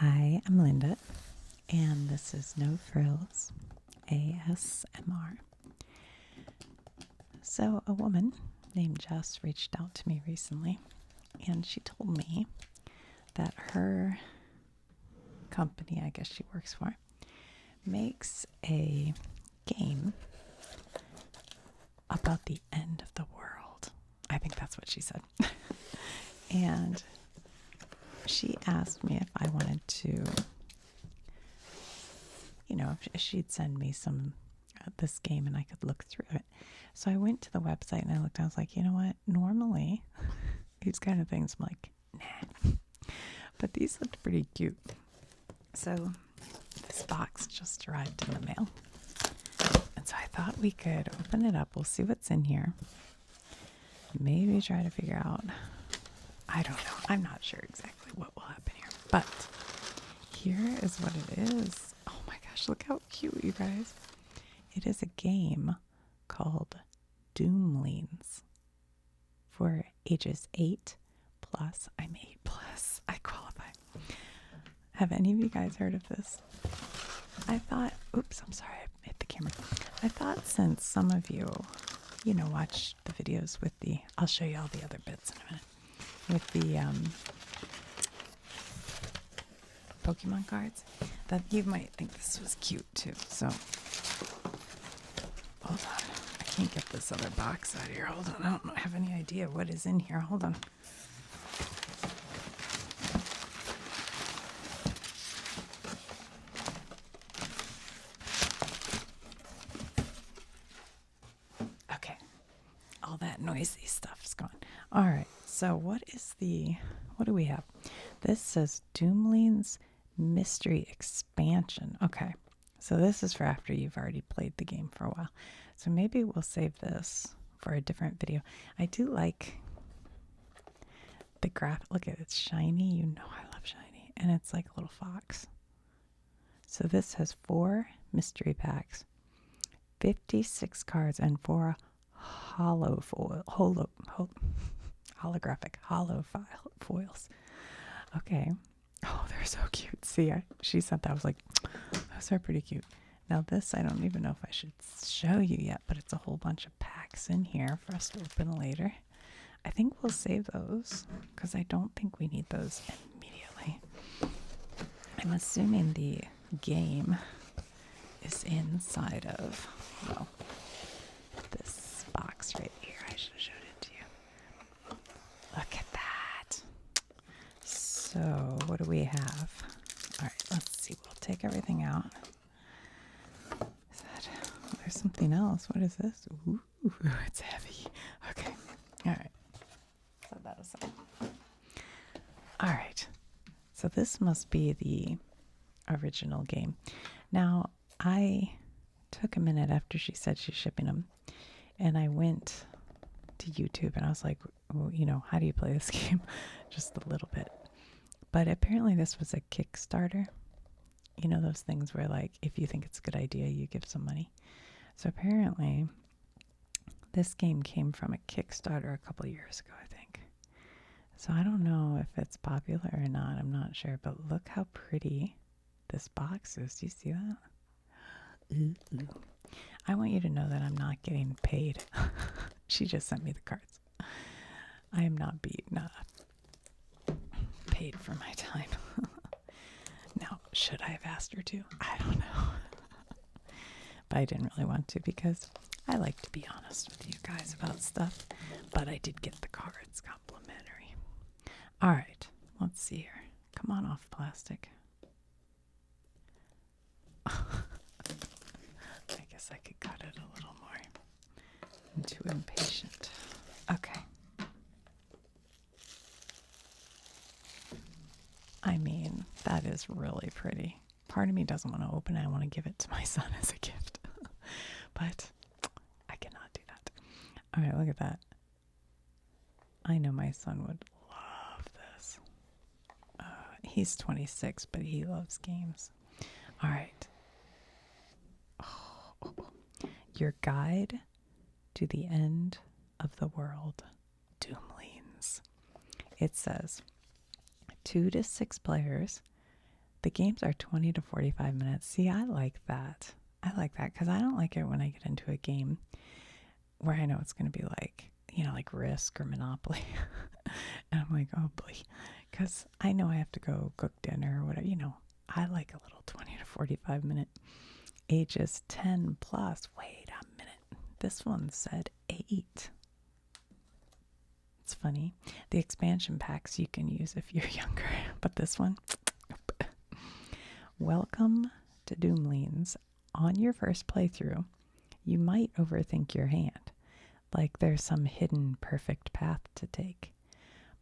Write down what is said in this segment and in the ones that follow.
Hi, I'm Linda, and this is No Frills ASMR. So, a woman named Jess reached out to me recently, and she told me that her company, I guess she works for, makes a game about the end of the world. I think that's what she said. And she asked me if I wanted to, if she'd send me some this game and I could look through it. So I went to the website and I looked. I was like, you know what? Normally, these kind of things, I'm like, nah. But these looked pretty cute. So this box just arrived in the mail. And so I thought we could open it up. We'll see what's in here. Maybe try to figure out, I don't know. I'm not sure exactly what will happen here. But here is what it is. Oh my gosh, look how cute, you guys. It is a game called Doomlings for ages 8 plus. I'm 8 plus. I qualify. Have any of you guys heard of this? I thought, oops, I'm sorry, I hit the camera. I thought since some of you, watch the videos with I'll show you all the other bits in a minute, with the Pokemon cards, that you might think this was cute too. So, hold on. I can't get this other box out of here. Hold on. I don't have any idea what is in here. Hold on. Okay. All that noisy stuff's gone. All right. So what do we have? This says Doomlings Mystery Expansion. Okay. So this is for after you've already played the game for a while. So maybe we'll save this for a different video. I do like the graphic. Look at it. It's shiny. You know I love shiny. And it's like a little fox. So this has 4 mystery packs, 56 cards, and 4 holographic foils. Okay. Oh, they're so cute. See, she said that. I was like, those are pretty cute. Now this, I don't even know if I should show you yet, but it's a whole bunch of packs in here for us to open later. I think we'll save those because I don't think we need those immediately. I'm assuming the game is inside of, well, this box right here. I should have showed it to you. Look at that. So what do we have? All right, let's see. We'll take everything out. There's something else. What is this? Ooh, it's heavy. Okay. All right. Set that aside. All right. So this must be the original game. Now, I took a minute after she said she's shipping them, and I went to YouTube and I was like, well, how do you play this game? Just a little bit. But apparently this was a Kickstarter. Those things where, like, if you think it's a good idea, you give some money. So apparently this game came from a Kickstarter a couple years ago, I think. So I don't know if it's popular or not. I'm not sure. But look how pretty this box is. Do you see that? Ooh. I want you to know that I'm not getting paid. She just sent me the cards. I am not being paid for my time. Now, should I have asked her to? I don't know. But I didn't really want to because I like to be honest with you guys about stuff. But I did get the cards complimentary. All right, let's see here. Come on off plastic. I guess I could cut it a little more. I'm too impatient. Okay. I mean, that is really pretty. Part of me doesn't want to open it. I want to give it to my son as a gift. But I cannot do that. All right, look at that. I know my son would love this. He's 26, but he loves games. All right. Your guide to the end of the world, Doomlings. It says 2 to 6 players, The games are 20 to 45 minutes. See, I like that. I like that because I don't like it when I get into a game where I know it's going to be like, like Risk or Monopoly. And I'm like, oh boy, because I know I have to go cook dinner or whatever. I like a little 20 to 45 minute, ages 10 plus. Wait a minute. This one said 8. It's funny. The expansion packs you can use if you're younger, but this one, welcome to Doomlings. On your first playthrough, you might overthink your hand, like there's some hidden perfect path to take.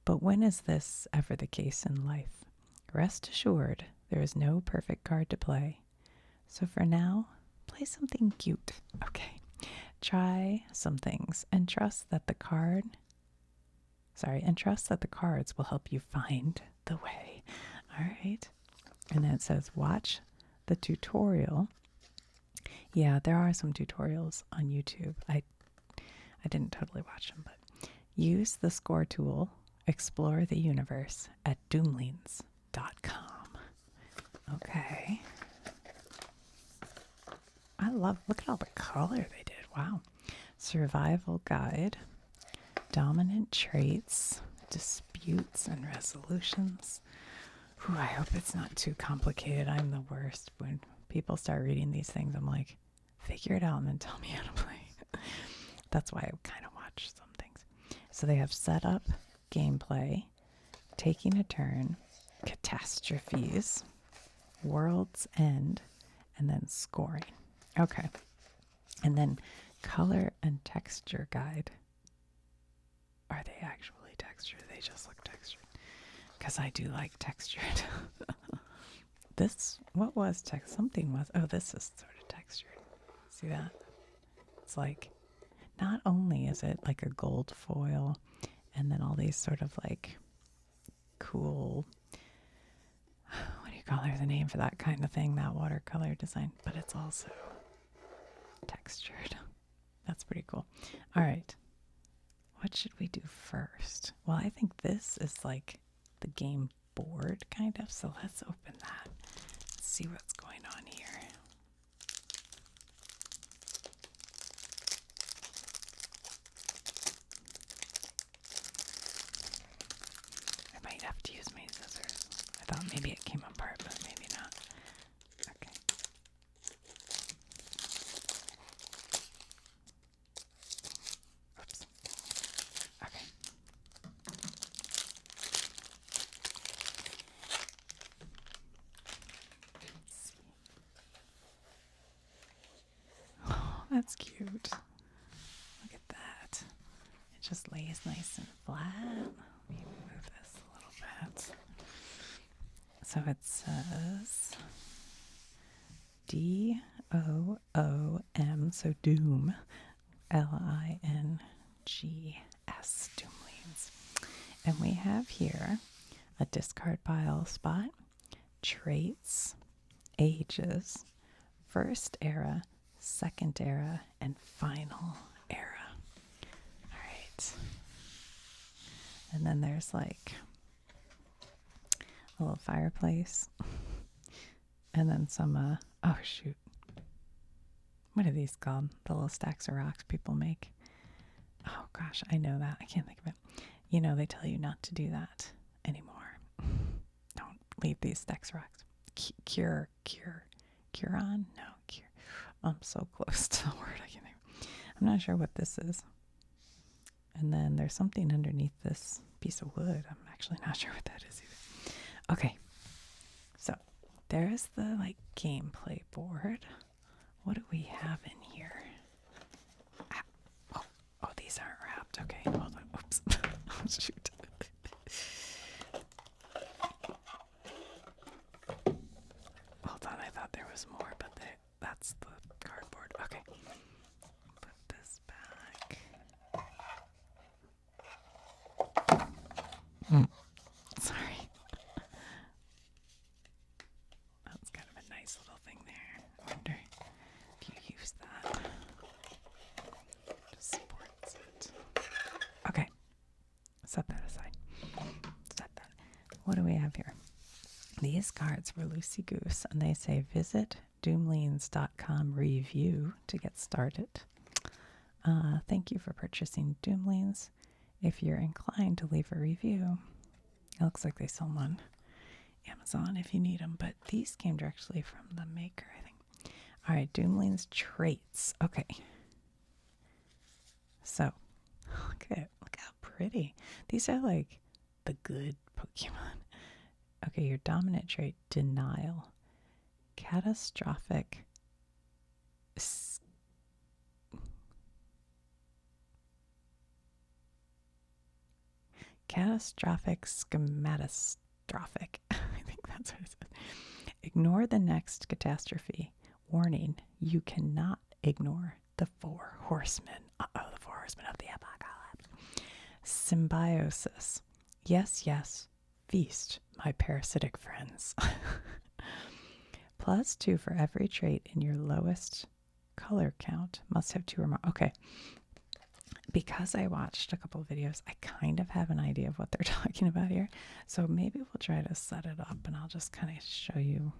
But when is this ever the case in life? Rest assured, there is no perfect card to play. So for now, play something cute. Okay. Try some things and trust that the cards will help you find the way. All right. And then it says, watch the tutorial. Yeah, there are some tutorials on YouTube. I didn't totally watch them, but use the score tool, explore the universe at doomlings.com. Okay. Look at all the color they did. Wow. Survival guide, dominant traits, disputes and resolutions. Whew, I hope it's not too complicated. I'm the worst. When people start reading these things, I'm like, figure it out and then tell me how to play. That's why I kind of watch some things. So they have setup, gameplay, taking a turn, catastrophes, world's end, and then scoring. Okay. And then color and texture guide. Are they actually textured? They just look textured. Because I do like textured. What was text? Something was. Oh, this is sort of textured. See that? It's like, not only is it like a gold foil and then all these sort of like cool, what do you call it? There's a name for that kind of thing, that watercolor design, but it's also textured. That's pretty cool. All right. What should we do first? Well, I think this is like the game board kind of, so let's open that. Let's see what's going on here. I might have to use my scissors. I thought maybe it came apart, but maybe not. Okay. Oops. Okay. Let's see. Oh, that's cute. Look at that. It just lays nice and flat. Let me move this a little bit. So it says DOOM, so Doom, LINGS, Doomlings. And we have here a discard pile spot, traits, ages, first era, second era, and final era. All right. And then there's like a little fireplace. And then some, oh shoot. What are these called? The little stacks of rocks people make. Oh gosh, I know that. I can't think of it. They tell you not to do that anymore. Don't leave these stacks of rocks. Curon? No, cure. I'm so close to the word I can't think of. I'm not sure what this is. And then there's something underneath this piece of wood. I'm actually not sure what that is either. Okay. So there's the like gameplay board. What do we have in here? Oh, these aren't wrapped. Okay, hold on. Oops. Oh, shoot. Hold on, I thought there was more, but that's the cardboard. Okay. Put this back. Sorry. That's kind of a nice little thing there. I wonder if you use that. Just supports it. Okay. Set that aside. Set that. What do we have here? These cards were loosey goose, and they say visit doomlings.com review to get started. Thank you for purchasing Doomlings. If you're inclined to leave a review, it looks like they sell them on Amazon if you need them, but these came directly from the maker, I think. All right, Doomlings traits. Okay. So, look how pretty. These are like the good Pokemon. Okay, your dominant trait, denial. Catastrophic schematostrophic. I think that's what it says. Ignore the next catastrophe. Warning, you cannot ignore the 4 horsemen. The 4 horsemen of the apocalypse. Symbiosis. Yes, yes. Feast, my parasitic friends. +2 for every trait in your lowest color count. Must have 2 or more. Okay. Because I watched a couple of videos, I kind of have an idea of what they're talking about here. So maybe we'll try to set it up and I'll just kind of show you.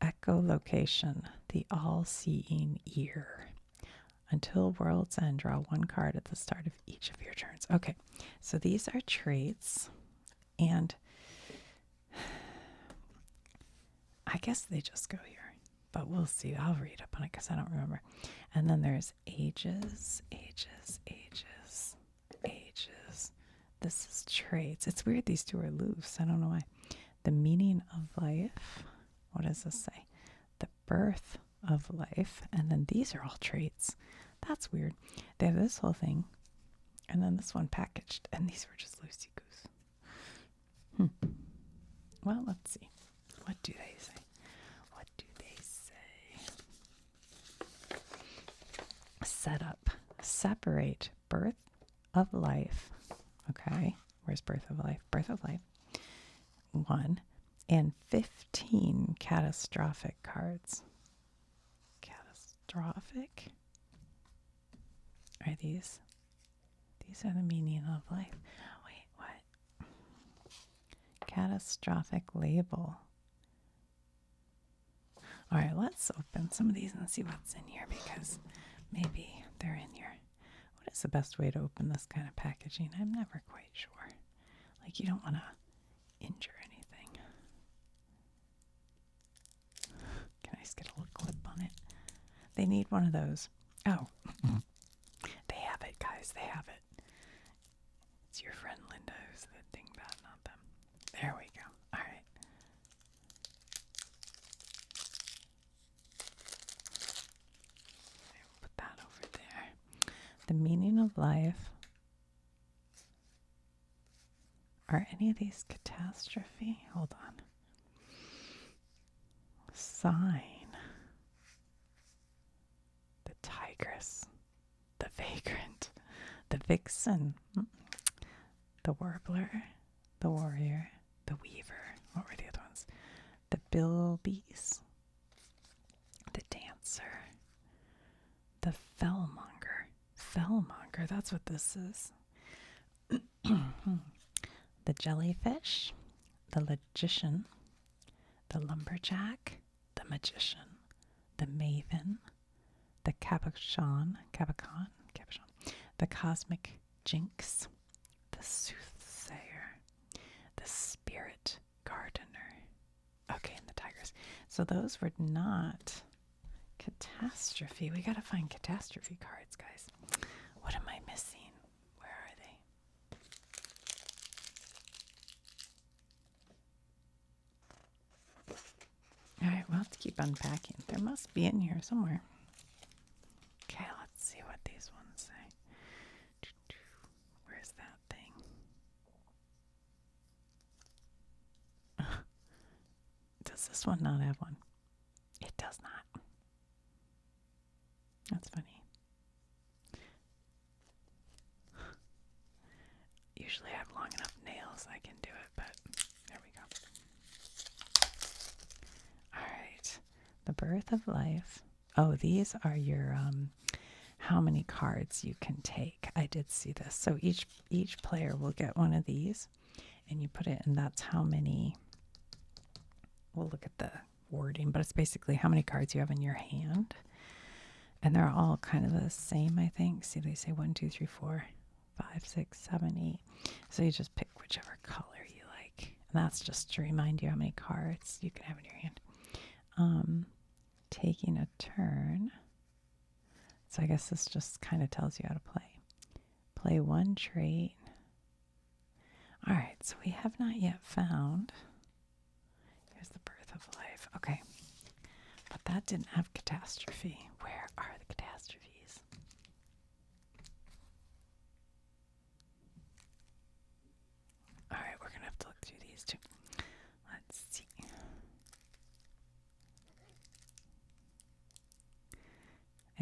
Echolocation, the all-seeing ear. Until World's End, draw 1 card at the start of each of your turns. Okay, so these are traits, and I guess they just go here, but we'll see. I'll read up on it because I don't remember. And then there's ages, ages, ages, ages. This is traits. It's weird these 2 are loose. I don't know why. The meaning of life. What does this say? The birth of life. And then these are all traits. That's weird. They have this whole thing. And then this one packaged. And these were just loosey-goose. Well, let's see. What do they say? What do they say? Setup. Separate birth of life. Okay. Where's birth of life? Birth of life. 1. And 15 catastrophic cards. Catastrophic? Are these? These are the meaning of life. Wait, what? Catastrophic label. All right, let's open some of these and see what's in here because maybe they're in here. What is the best way to open this kind of packaging? I'm never quite sure. Like, you don't want to injure anything. Can I just get a little clip on it? They need one of those. Oh, they have it, guys. They have it. It's your friend Linda who's the dingbat, not them. There we go. All right. Put that over there. The meaning of life. Are any of these catastrophe? Hold on. Sign. The tigress. The vagrant. The vixen. The warbler. The warrior. The weaver. What were the other ones? The bilbees. The dancer. The fellmonger. Fellmonger. That's what this is. The jellyfish. The logician. The lumberjack, the magician, the maven, the cabochon, the cosmic jinx, the soothsayer, the spirit gardener. Okay, and the tigers. So those were not catastrophe. We got to find catastrophe cards, guys. What am I missing? Where are they? All right, we'll have to keep unpacking. There must be in here somewhere. Okay, let's see what these ones say. Where's that thing? Does this one not have one? It does not. That's funny. Usually I have long enough nails I can do it, but there we go. All right. The birth of life. Oh, these are your how many cards you can take. I did see this. So each player will get one of these and you put it, and that's how many we'll look at the wording, but it's basically how many cards you have in your hand. And they're all kind of the same, I think. See, they say 1, 2, 3, 4, 5, 6, 7, 8. So you just pick whichever color you like. And that's just to remind you how many cards you can have in your hand. Taking a turn. So I guess this just kind of tells you how to play. Play one trait. All right, so we have not yet found. Here's the birth of life. Okay. But that didn't have catastrophe. Where are the catastrophes? All right, we're going to have to look through these too. Let's see.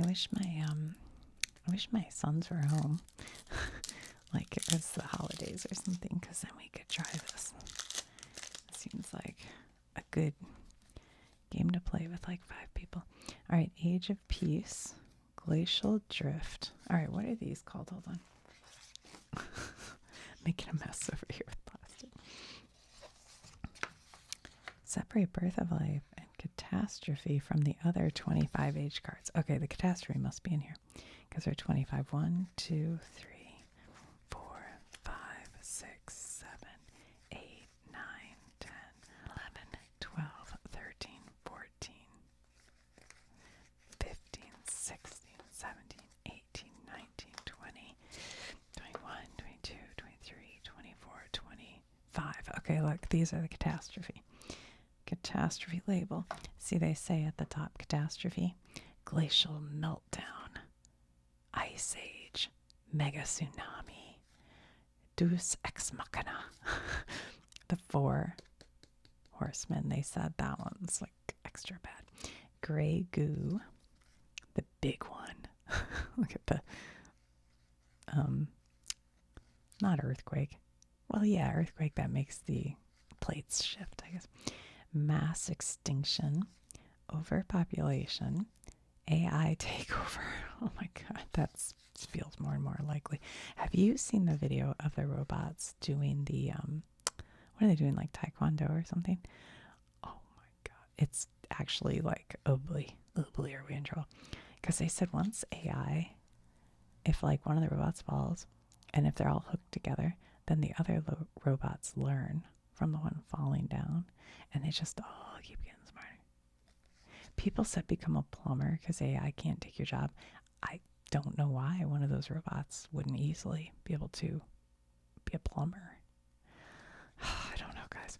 I wish my sons were home. Like it was the holidays or something, because then we could try this. It seems like a good game to play with like 5 people. All right, Age of Peace, Glacial Drift. All right, what are these called? Hold on. Making a mess over here with plastic. Separate Birth of Life and Catastrophe from the other 25 age cards. Okay, the Catastrophe must be in here because they're 25. 1, 2, 3, 4, 5, 6, 7, 8, 9, 10, 11, 12, 13, 14, 15, 16, 17, 18, 19, 20, 21, 22, 23, 24, 25. Okay, look, these are the Catastrophe. Catastrophe label. See, they say at the top Catastrophe, Glacial Meltdown, Ice Age, Mega Tsunami, Deus Ex Machina. The 4 Horsemen, they said that one's like extra bad. Grey Goo, the big one. Look at the, not Earthquake. Well, yeah, Earthquake, that makes the plates shift, I guess. Mass extinction, overpopulation, AI takeover. Oh my god, that feels more and more likely. Have you seen the video of the robots doing the what are they doing, like taekwondo or something? Oh my god, it's actually like oobly are we in trouble? Because they said once AI, if like one of the robots falls, and if they're all hooked together, then the other robots learn from the one falling down, and they just all keep getting smarter. People said become a plumber because AI can't take your job. I don't know why one of those robots wouldn't easily be able to be a plumber. I don't know, guys.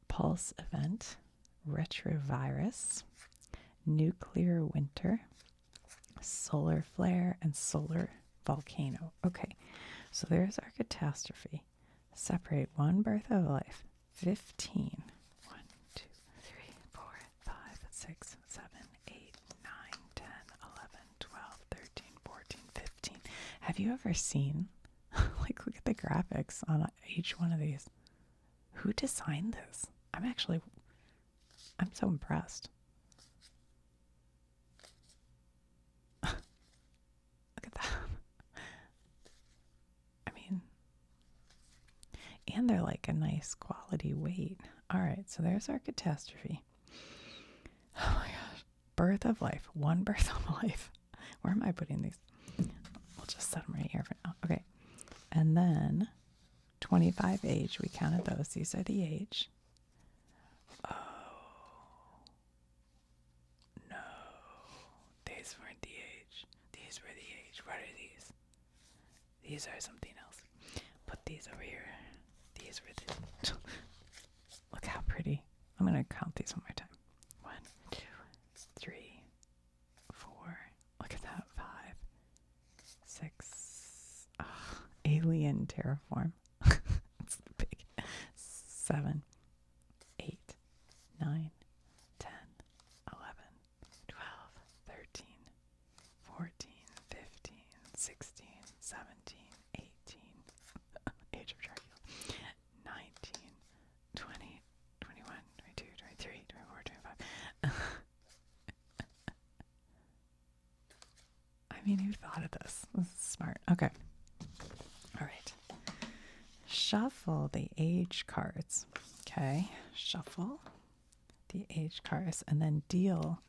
Pulse event, retrovirus, nuclear winter, solar flare, and solar volcano. Okay, so there's our catastrophe. Separate one birth of life. 15. 1, 2, 3, 4, 5, 6, 7, 8, 9, 10, 11, 12, 13, 14, 15. Have you ever seen, like, look at the graphics on each one of these. Who designed this? I'm so impressed. Look at that. I mean, and they're like a nice quality weight. All right, so there's our catastrophe. Oh my gosh. Birth of life. One birth of life. Where am I putting these? We'll just set them right here for now. Okay. And then 25 age. We counted those. These are the age. Oh. No. These weren't the age. These were the age. What are these? These are something else. Put these over here. These were the... Look how pretty. I'm going to count these one more time. 1, 2, 3, 4. Look at that. 5, 6. Oh, alien terraform. It's big. 7, 8, 9, 10, 11, 12, 13, 14, 15, 16, 17, 18. Age of Dracula. 19, 20, 21, 22, 23, 24, 25. I mean, who thought of this? This is smart. Okay. All right. Shuffle the age cards. Okay. Shuffle the age cards, and then deal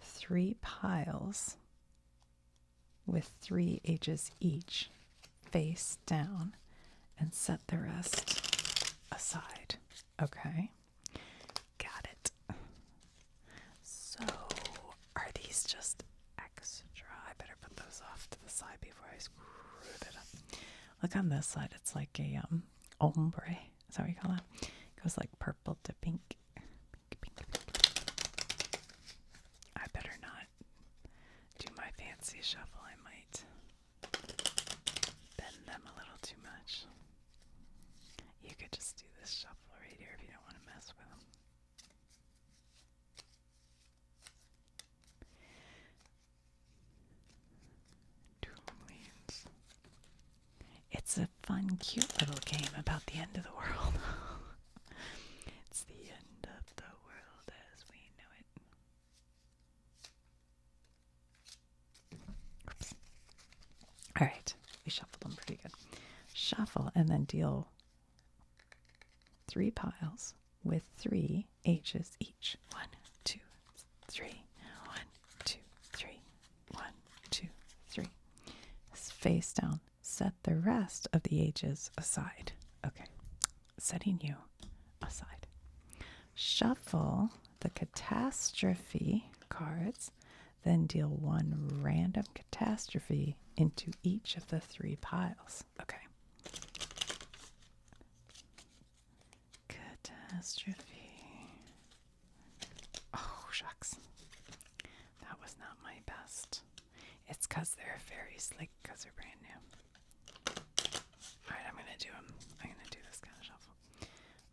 3 piles with 3 ages each face down and set the rest aside. Okay, got it. So are these just extra? I better put those off to the side before I screw it up. Look on this side, it's like a ombre. Is that what you call that? It goes like purple to pink. I better not do my fancy shuffle. I might bend them a little too much. You could just do this shuffle right here if you don't want to mess with them. Doomlings. It's a fun, cute little game about the end of the world. It's the end of the world as we know it. Oops. All right, we shuffled them pretty good. Shuffle and then deal 3 piles with 3 ages each. 1, 2, 3. 1, 2, 3. 1, 2, 3. Face down. Set the rest of the ages aside. Okay, setting you aside. Shuffle the catastrophe cards, then deal 1 random catastrophe into each of the 3 piles. Okay. Catastrophe. Oh, shucks. That was not my best. It's because they're very slick because they're brand new. All right, I'm going to do them. I'm going to do this kind of shuffle.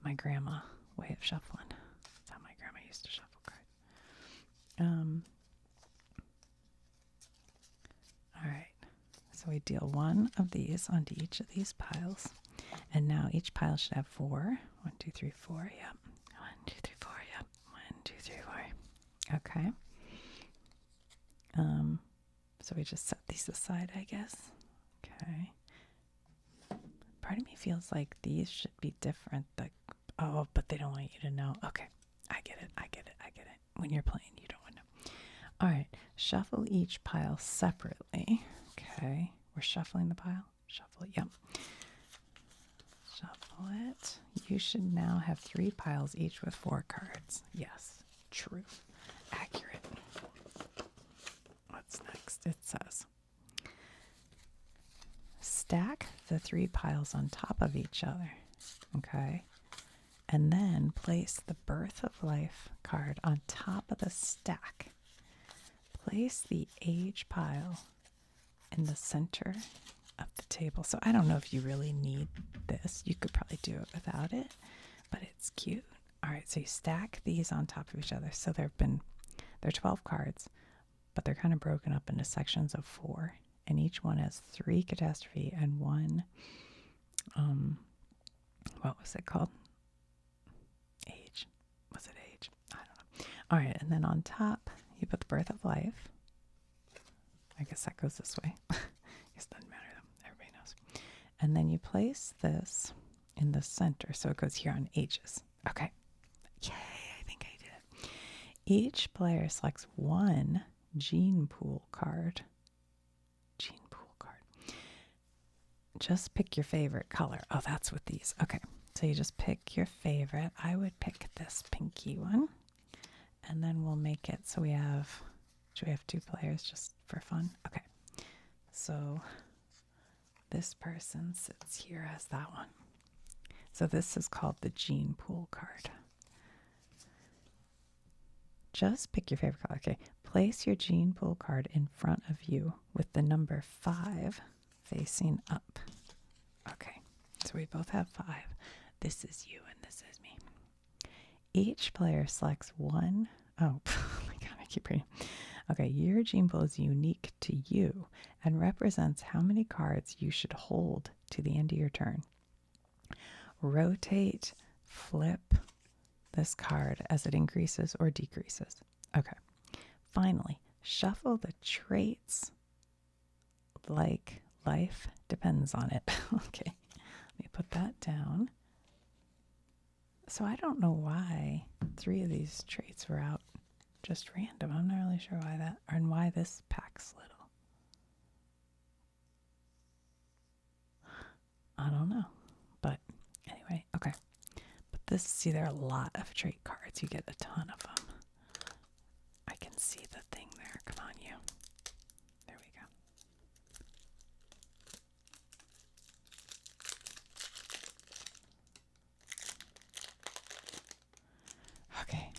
My grandma way of shuffling. That's how my grandma used to shuffle cards. All right. So we deal 1 of these onto each of these piles. And now each pile should have 4. 1, 2, 3, 4. Yep. 1, 2, 3, 4. Yep. 1, 2, 3, 4. Okay. So we just set these aside, I guess. Okay. Part of me feels like these should be different. Like, oh, but they don't want you to know. Okay. I get it. When you're playing, you don't want to know. All right. Shuffle each pile separately. Okay. We're shuffling the pile. Shuffle. Yep. Shuffle it. You should now have 3 piles each with 4 cards. Yes. True. Accurate. What's next? It says, stack the 3 piles on top of each other. Okay. And then place the Birth of Life card on top of the stack. Place the age pile in the center of the table. So I don't know if you really need this. You could probably do it without it, but it's cute. All right, so you stack these on top of each other. So they're 12 cards, but they're kind of broken up into sections of 4, and each one has 3 catastrophe and 1 what was it called? Age. Was it age? I don't know. All right, and then on top you put the Birth of Life. I guess that goes this way. I guess it doesn't matter though. Everybody knows. And then you place this in the center, so it goes here on ages. Okay. Yay, I think I did it. Each player selects 1 gene pool card. Gene pool card. Just pick your favorite color. Oh, that's with these. Okay. So you just pick your favorite. I would pick this pinky one. And then we'll make it so we have, should we have 2 players just for fun? Okay. So this person sits here as that one. So this is called the gene pool card. Just pick your favorite color. Okay. Place your gene pool card in front of you with the number 5 facing up. Okay. So we both have 5. This is you and this is me. Each player selects 1. Oh my God, I keep reading. Okay, your gene pool is unique to you and represents how many cards you should hold to the end of your turn. Rotate, flip this card as it increases or decreases. Okay. Finally, shuffle the traits like life depends on it. Okay, let me put that down. So I don't know why 3 of these traits were out just random. I'm not really sure why that, or why this pack's little. I don't know. But anyway, okay. But this, see, there are a lot of trait cards. You get a ton of them. I can see the thing there. Come on, you. There we go. Okay.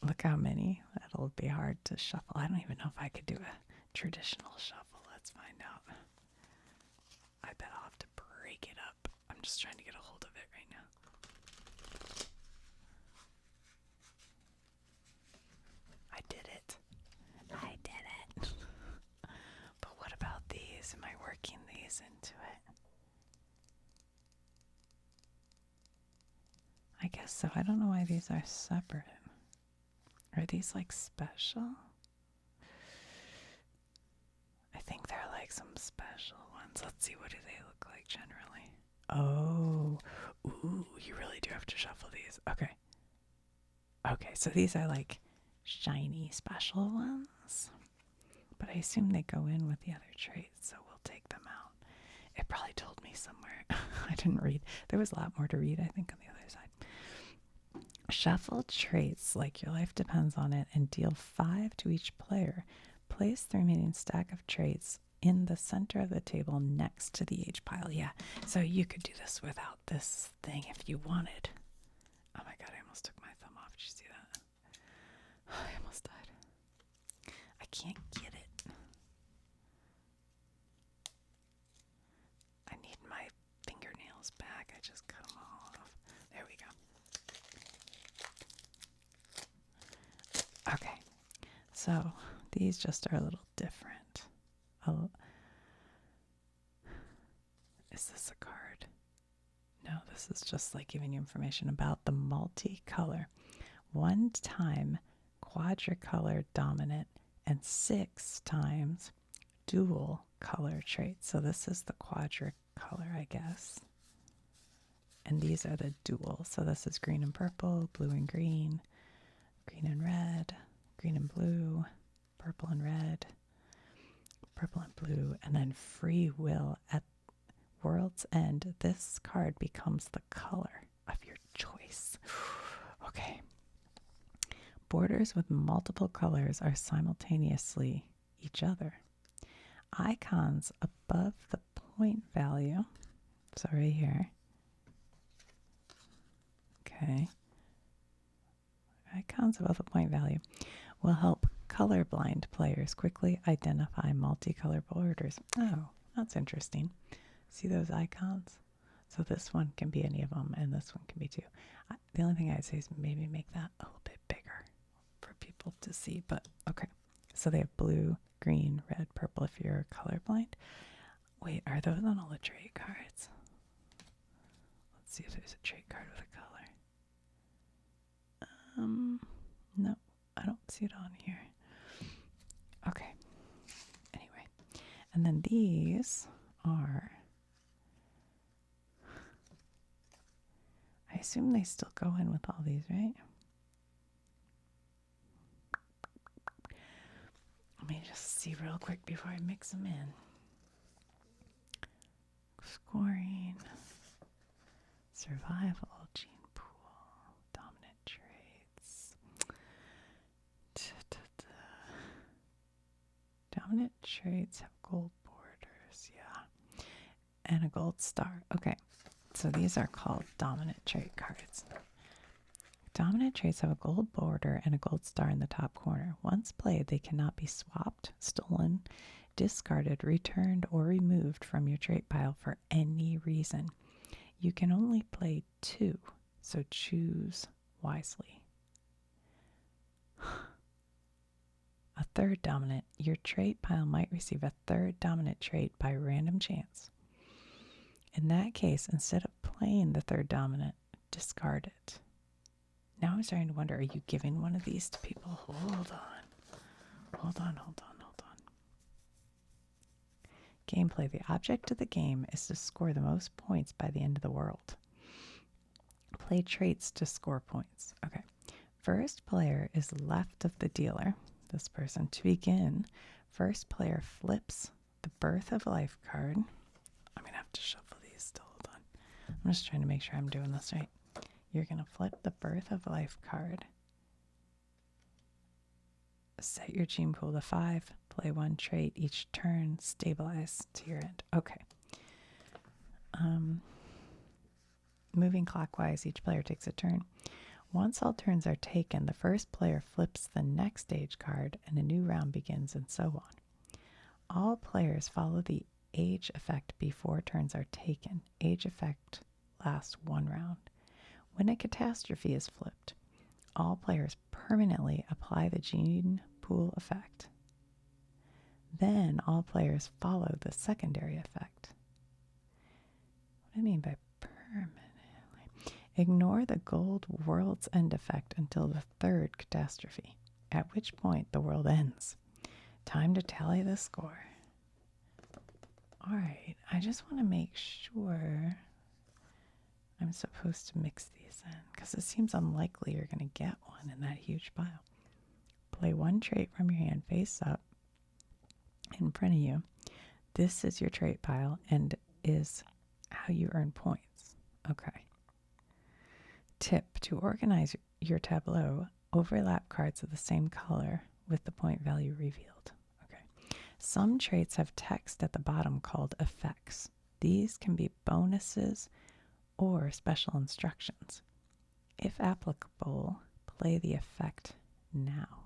Look how many. That'll be hard to shuffle. I don't even know if I could do a traditional shuffle. Let's find out. I bet I'll have to break it up. I'm just trying to get a hold of it right now. I did it. I did it. But what about these? Am I working these into it? I guess so. I don't know why these are separate. Are these like special? I think they're like some special ones. Let's see, what do they look like generally? Oh, ooh, you really do have to shuffle these. Okay. Okay, so these are like shiny special ones. But I assume they go in with the other traits, so we'll take them out. It probably told me somewhere. I didn't read. There was a lot more to read, I think, on the other side. Shuffle traits like your life depends on it and deal 5 to each player. Place the remaining stack of traits in the center of the table next to the H pile. Yeah, so you could do this without this thing if you wanted. Oh my god, I almost took my thumb off. Did you see that? I almost died. I can't get it. I need my fingernails back. I just cut them all off. There we go. Okay, so these just are a little different. Oh, is this a card? No, this is just like giving you information about the multicolor. 1 time quadricolor dominant and 6 times dual color traits. So this is the quadricolor, I guess. And these are the dual. So this is green and purple, blue and green, green and red, green and blue, purple and red, purple and blue, and then free will. At world's end, this card becomes the color of your choice. Okay. Borders with multiple colors are simultaneously each other. Icons above the point value, so right here. Okay. Icons above the point value will help colorblind players quickly identify multicolor borders. Oh, that's interesting. See those icons? So this one can be any of them, and this one can be too. The only thing I'd say is maybe make that a little bit bigger for people to see, but okay. So they have blue, green, red, purple if you're colorblind. Wait, are those on all the trait cards? Let's see if there's a trait card with a color. No, I don't see it on here. Okay. Anyway, and then these are, I assume they still go in with all these, right? Let me just see real quick before I mix them in. Scoring, survival, gene pool, dominant traits. Dominant traits have gold borders, yeah. And a gold star. Okay, so these are called dominant trait cards. Dominant traits have a gold border and a gold star in the top corner. Once played, they cannot be swapped, stolen, discarded, returned, or removed from your trait pile for any reason. You can only play 2, so choose wisely. A third dominant. Your trait pile might receive a third dominant trait by random chance. In that case, instead of playing the third dominant, discard it. Now I'm starting to wonder, are you giving one of these to people? Hold on. Gameplay. The object of the game is to score the most points by the end of the world. Play traits to score points. Okay. First player is left of the dealer, this person. To begin, first player flips the Birth of Life card. I'm going to have to shuffle these still. Hold on. I'm just trying to make sure I'm doing this right. You're going to flip the Birth of Life card. Set your gene pool to 5. Play 1 trait each turn. Stabilize to your end. Okay. Moving clockwise, each player takes a turn. Once all turns are taken, the first player flips the next stage card and a new round begins, and so on. All players follow the age effect before turns are taken. Age effect lasts 1 round. When a catastrophe is flipped, all players permanently apply the gene pool effect. Then all players follow the secondary effect. What do I mean by permanently? Ignore the gold world's end effect until the 3rd catastrophe, at which point the world ends. Time to tally the score. All right, I just want to make sure I'm supposed to mix these in, because it seems unlikely you're going to get one in that huge pile. Play 1 trait from your hand face up in front of you. This is your trait pile and is how you earn points. Okay. Tip: to organize your tableau, overlap cards of the same color with the point value revealed. Okay. Some traits have text at the bottom called effects. These can be bonuses or special instructions. If applicable, play the effect now.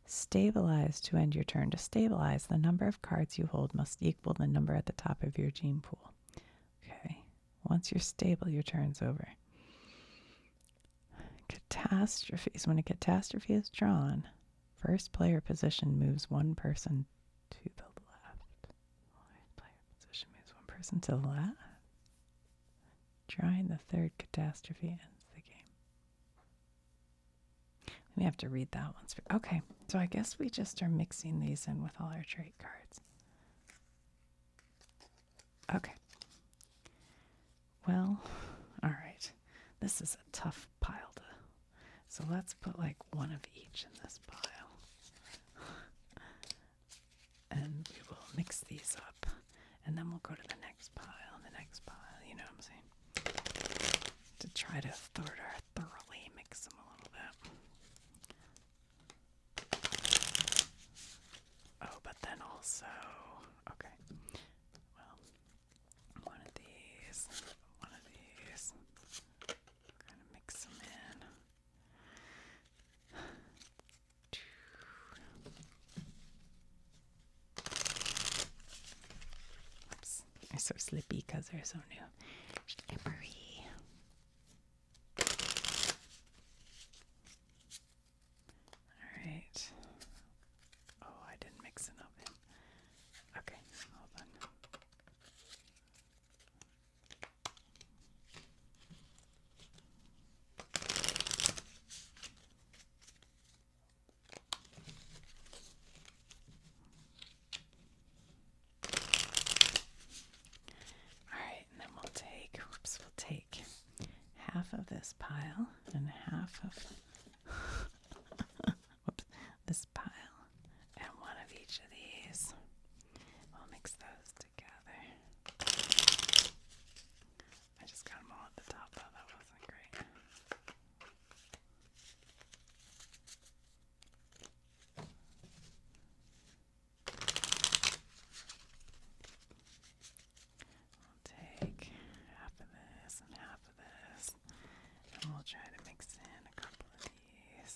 Stabilize to end your turn. To stabilize, the number of cards you hold must equal the number at the top of your gene pool. Okay. Once you're stable, your turn's over. Catastrophes. When a catastrophe is drawn, first player position moves 1 person to the left. Player position moves 1 person to the left. Drawing the 3rd catastrophe ends the game. We have to read that one. Okay, so I guess we just are mixing these in with all our trait cards. Okay. Well, all right. This is a tough pile to... So let's put like 1 of each in this pile. And we will mix these up. And then we'll go to the next pile and the next pile. You know what I'm saying? To try to thoroughly mix them a little bit. Oh, but then also... Okay. Well, one of these. Kind of mix them in. Oops. They're so slippy because they're so new. Slippery. Alright. Oh, I didn't mix enough in. Okay, hold on. Alright, and then we'll take half of this pile and half of this pile and 1 of each of these. We'll mix those together. I just got them all at the top, though. That wasn't great. We'll take half of this and half of this, and we'll try to mix in a couple of these.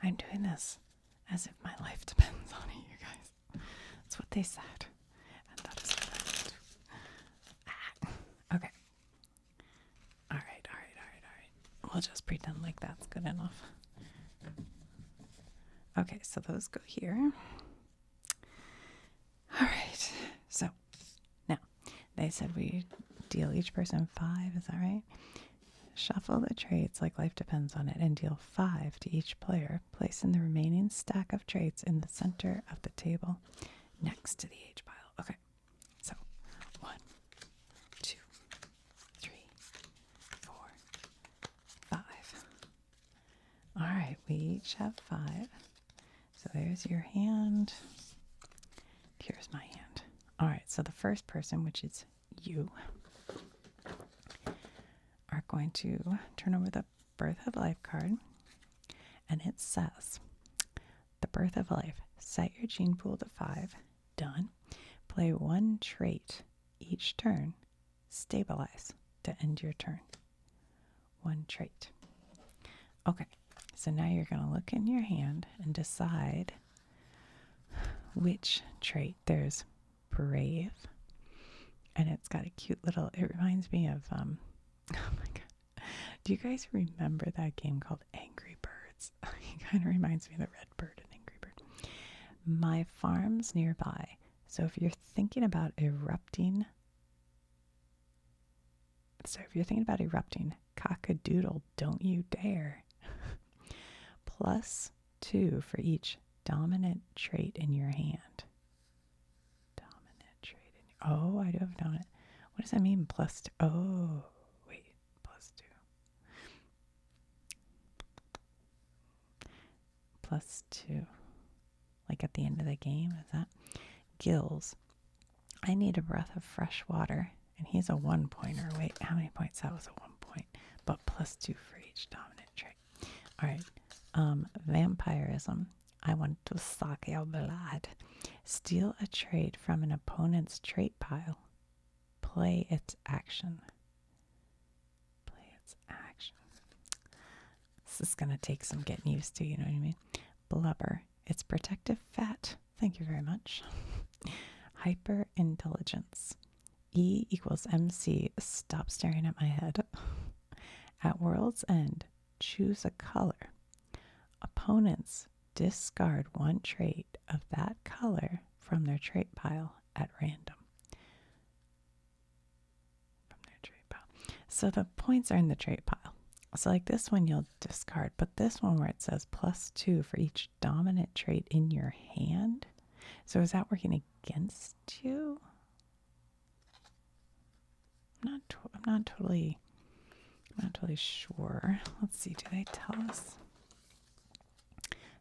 I'm doing this as if my life depends on it, you guys. That's what they said. And that is what I will do. Okay. All right. We'll just pretend like that's good enough. Okay, so those go here. All right. So now they said we deal each person 5. Is that right? Shuffle the traits like life depends on it and deal 5 to each player, placing the remaining stack of traits in the center of the table next to the H pile. Okay, so 1, 2, 3, 4, 5. All right, we each have 5. So there's your hand. Here's my hand. All right, so the first person, which is you, are going to turn over the Birth of Life card, and it says, the Birth of Life, set your gene pool to 5. Done. Play 1 trait each turn. Stabilize to end your turn. 1 trait. Okay, so now you're going to look in your hand and decide which trait. There's Brave, and it's got a cute little, it reminds me of, oh my God. Do you guys remember that game called Angry Birds? It kind of reminds me of the Red Bird and Angry Bird. My farm's nearby. So if you're thinking about erupting, cock-a-doodle, don't you dare. +2 for each dominant trait in your hand. Dominant trait in your, oh, I do have a dominant. What does that mean? +2. Oh, wait, +2. +2. Like at the end of the game, is that? Gills. I need a breath of fresh water. And he's a 1 pointer. Wait, how many points? That was a 1 point. But +2 for each dominant trait. All right. Vampirism. I want to suck your blood. Steal a trait from an opponent's trait pile. Play its action. Play its action. This is going to take some getting used to, you know what I mean? Blubber. It's protective fat. Thank you very much. Hyper intelligence. E = MC. Stop staring at my head. At world's end, choose a color. Opponents discard 1 trait of that color from their trait pile at random. From their trait pile. So the points are in the trait pile. So like this one you'll discard, but this one where it says +2 for each dominant trait in your hand. So is that working against you? I'm not totally sure. Let's see, do they tell us?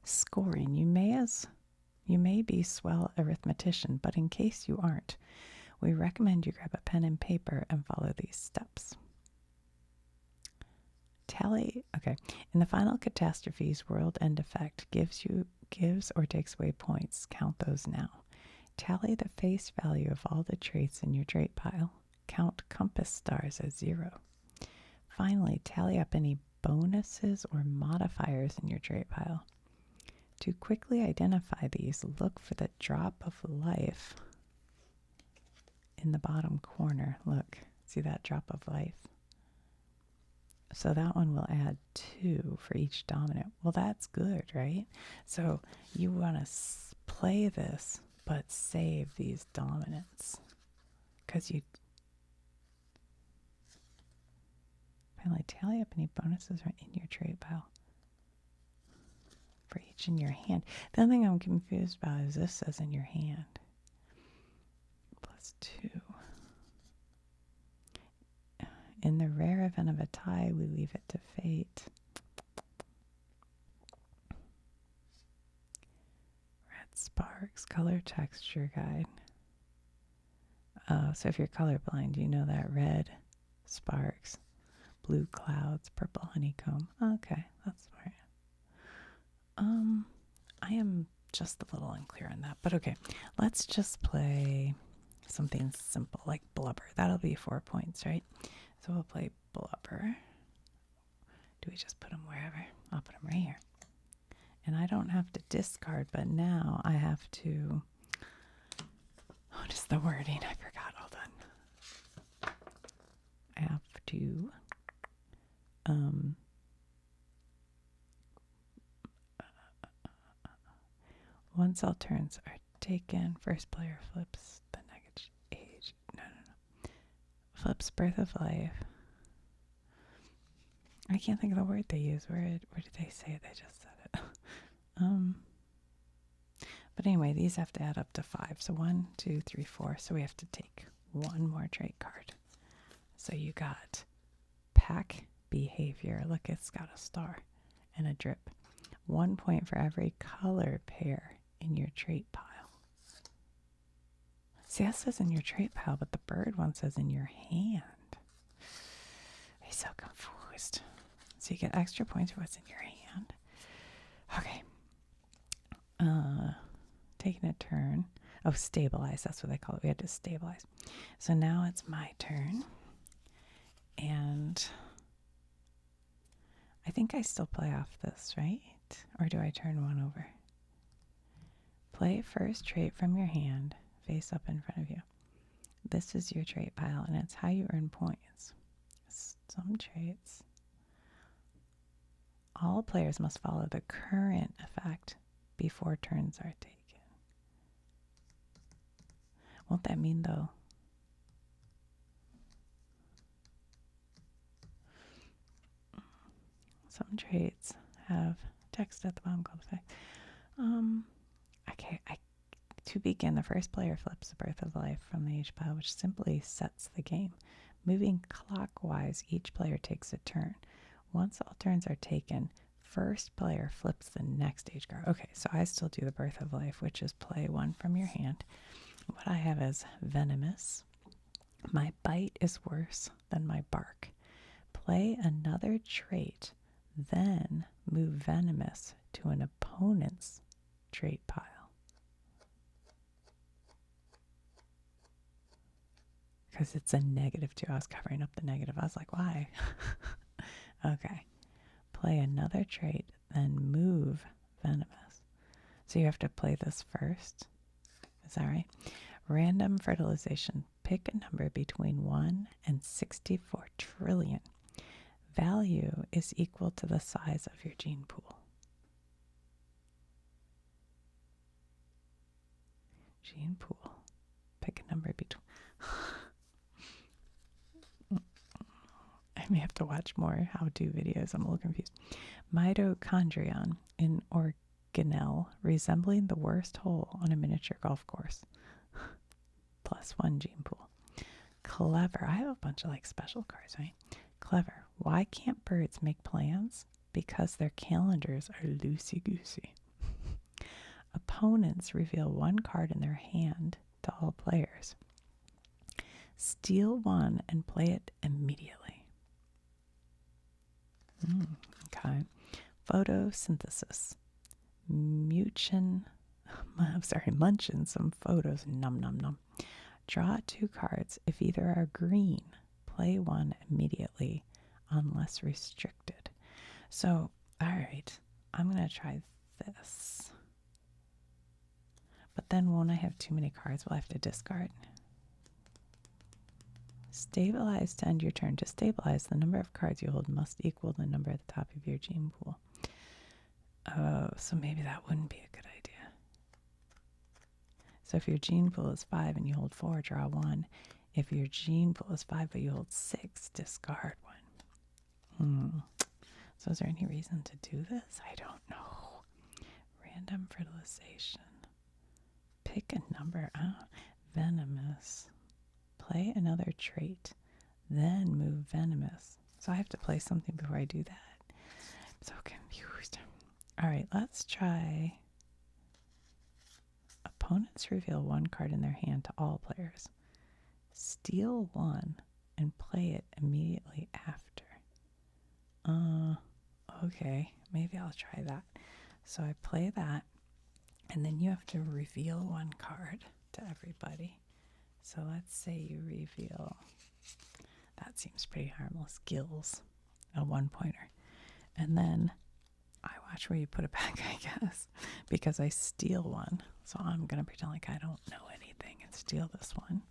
Scoring. You may be swell arithmetician, but in case you aren't, we recommend you grab a pen and paper and follow these steps. Tally. Okay. In the final catastrophes, world end effect gives or takes away points. Count those now. Tally the face value of all the traits in your trait pile. Count compass stars as 0. Finally, tally up any bonuses or modifiers in your trait pile. To quickly identify these, look for the drop of life in the bottom corner. Look, see that drop of life? So that one will add 2 for each dominant. Well, that's good, right? So you want to play this, but save these dominants. Because you finally tally up any bonuses are in your trait pile for each in your hand. The other thing I'm confused about is this says in your hand. +2. In the rare event of a tie, we leave it to fate. Red sparks, color texture guide. Oh, so if you're colorblind, you know that red sparks, blue clouds, purple honeycomb. Okay, that's smart. I am just a little unclear on that, but okay. Let's just play something simple like blubber. That'll be 4 points, right? So we'll play blubber. Do we just put them wherever? I'll put them right here. And I don't have to discard, but now I have to, what is the wording? I forgot. Hold on. I have to once all turns are taken, first player flips the negative age. No. Flips birth of life. I can't think of the word they use. Where did they say it? They just said it. But anyway, these have to add up to 5. So 1, 2, 3, 4. So we have to take one more trait card. So you got pack behavior. Look, it's got a star and a drip. 1 point for every color pair in your trait pile. See, that says in your trait pile, but the bird one says in your hand. I'm so confused. So you get extra points for what's in your hand. Okay. Taking a turn. Oh, stabilize. That's what they call it. We had to stabilize. So now it's my turn. And I think I still play off this, right? Or do I turn one over? Play first trait from your hand, face up in front of you. This is your trait pile, and it's how you earn points. Some traits. All players must follow the current effect before turns are taken. Won't that mean, though? Some traits have text at the bottom called effect. Okay, to begin, the first player flips the birth of life from the age pile, which simply sets the game. Moving clockwise, each player takes a turn. Once all turns are taken, first player flips the next age card. Okay, so I still do the birth of life, which is play one from your hand. What I have is venomous. My bite is worse than my bark. Play another trait, then move venomous to an opponent's trait pile. Because it's a -2. I was covering up the negative. I was like, why? Okay. Play another trait, then move venomous. So you have to play this first. Is that right? Random fertilization. Pick a number between 1 and 64 trillion. Value is equal to the size of your gene pool. Gene pool. Pick a number between... I may have to watch more how-to videos. I'm a little confused. Mitochondrion, an organelle resembling the worst hole on a miniature golf course. +1 gene pool. Clever. I have a bunch of like special cards, right? Clever. Why can't birds make plans? Because their calendars are loosey-goosey. Opponents reveal one card in their hand to all players. Steal one and play it immediately. Okay. Photosynthesis. Munching some photos. Num num num. Draw 2 cards. If either are green, play one immediately unless restricted. So, all right, I'm going to try this. But then won't I have too many cards? Will I have to discard? Stabilize to end your turn. To stabilize, the number of cards you hold must equal the number at the top of your gene pool. Oh, so maybe that wouldn't be a good idea. So if your gene pool is 5 and you hold 4, draw 1. If your gene pool is 5 but you hold 6, discard 1. So is there any reason to do this? I don't know. Random fertilization. Pick a number. Venomous. Play another trait, then move venomous. So I have to play something before I do that. I'm so confused. All right, let's try. Opponents reveal one card in their hand to all players. Steal one and play it immediately after. Okay, maybe I'll try that. So I play that, and then you have to reveal one card to everybody. So let's say you reveal, that seems pretty harmless, gills, a 1-pointer. And then I watch where you put it back, I guess, because I steal one. So I'm going to pretend like I don't know anything and steal this one.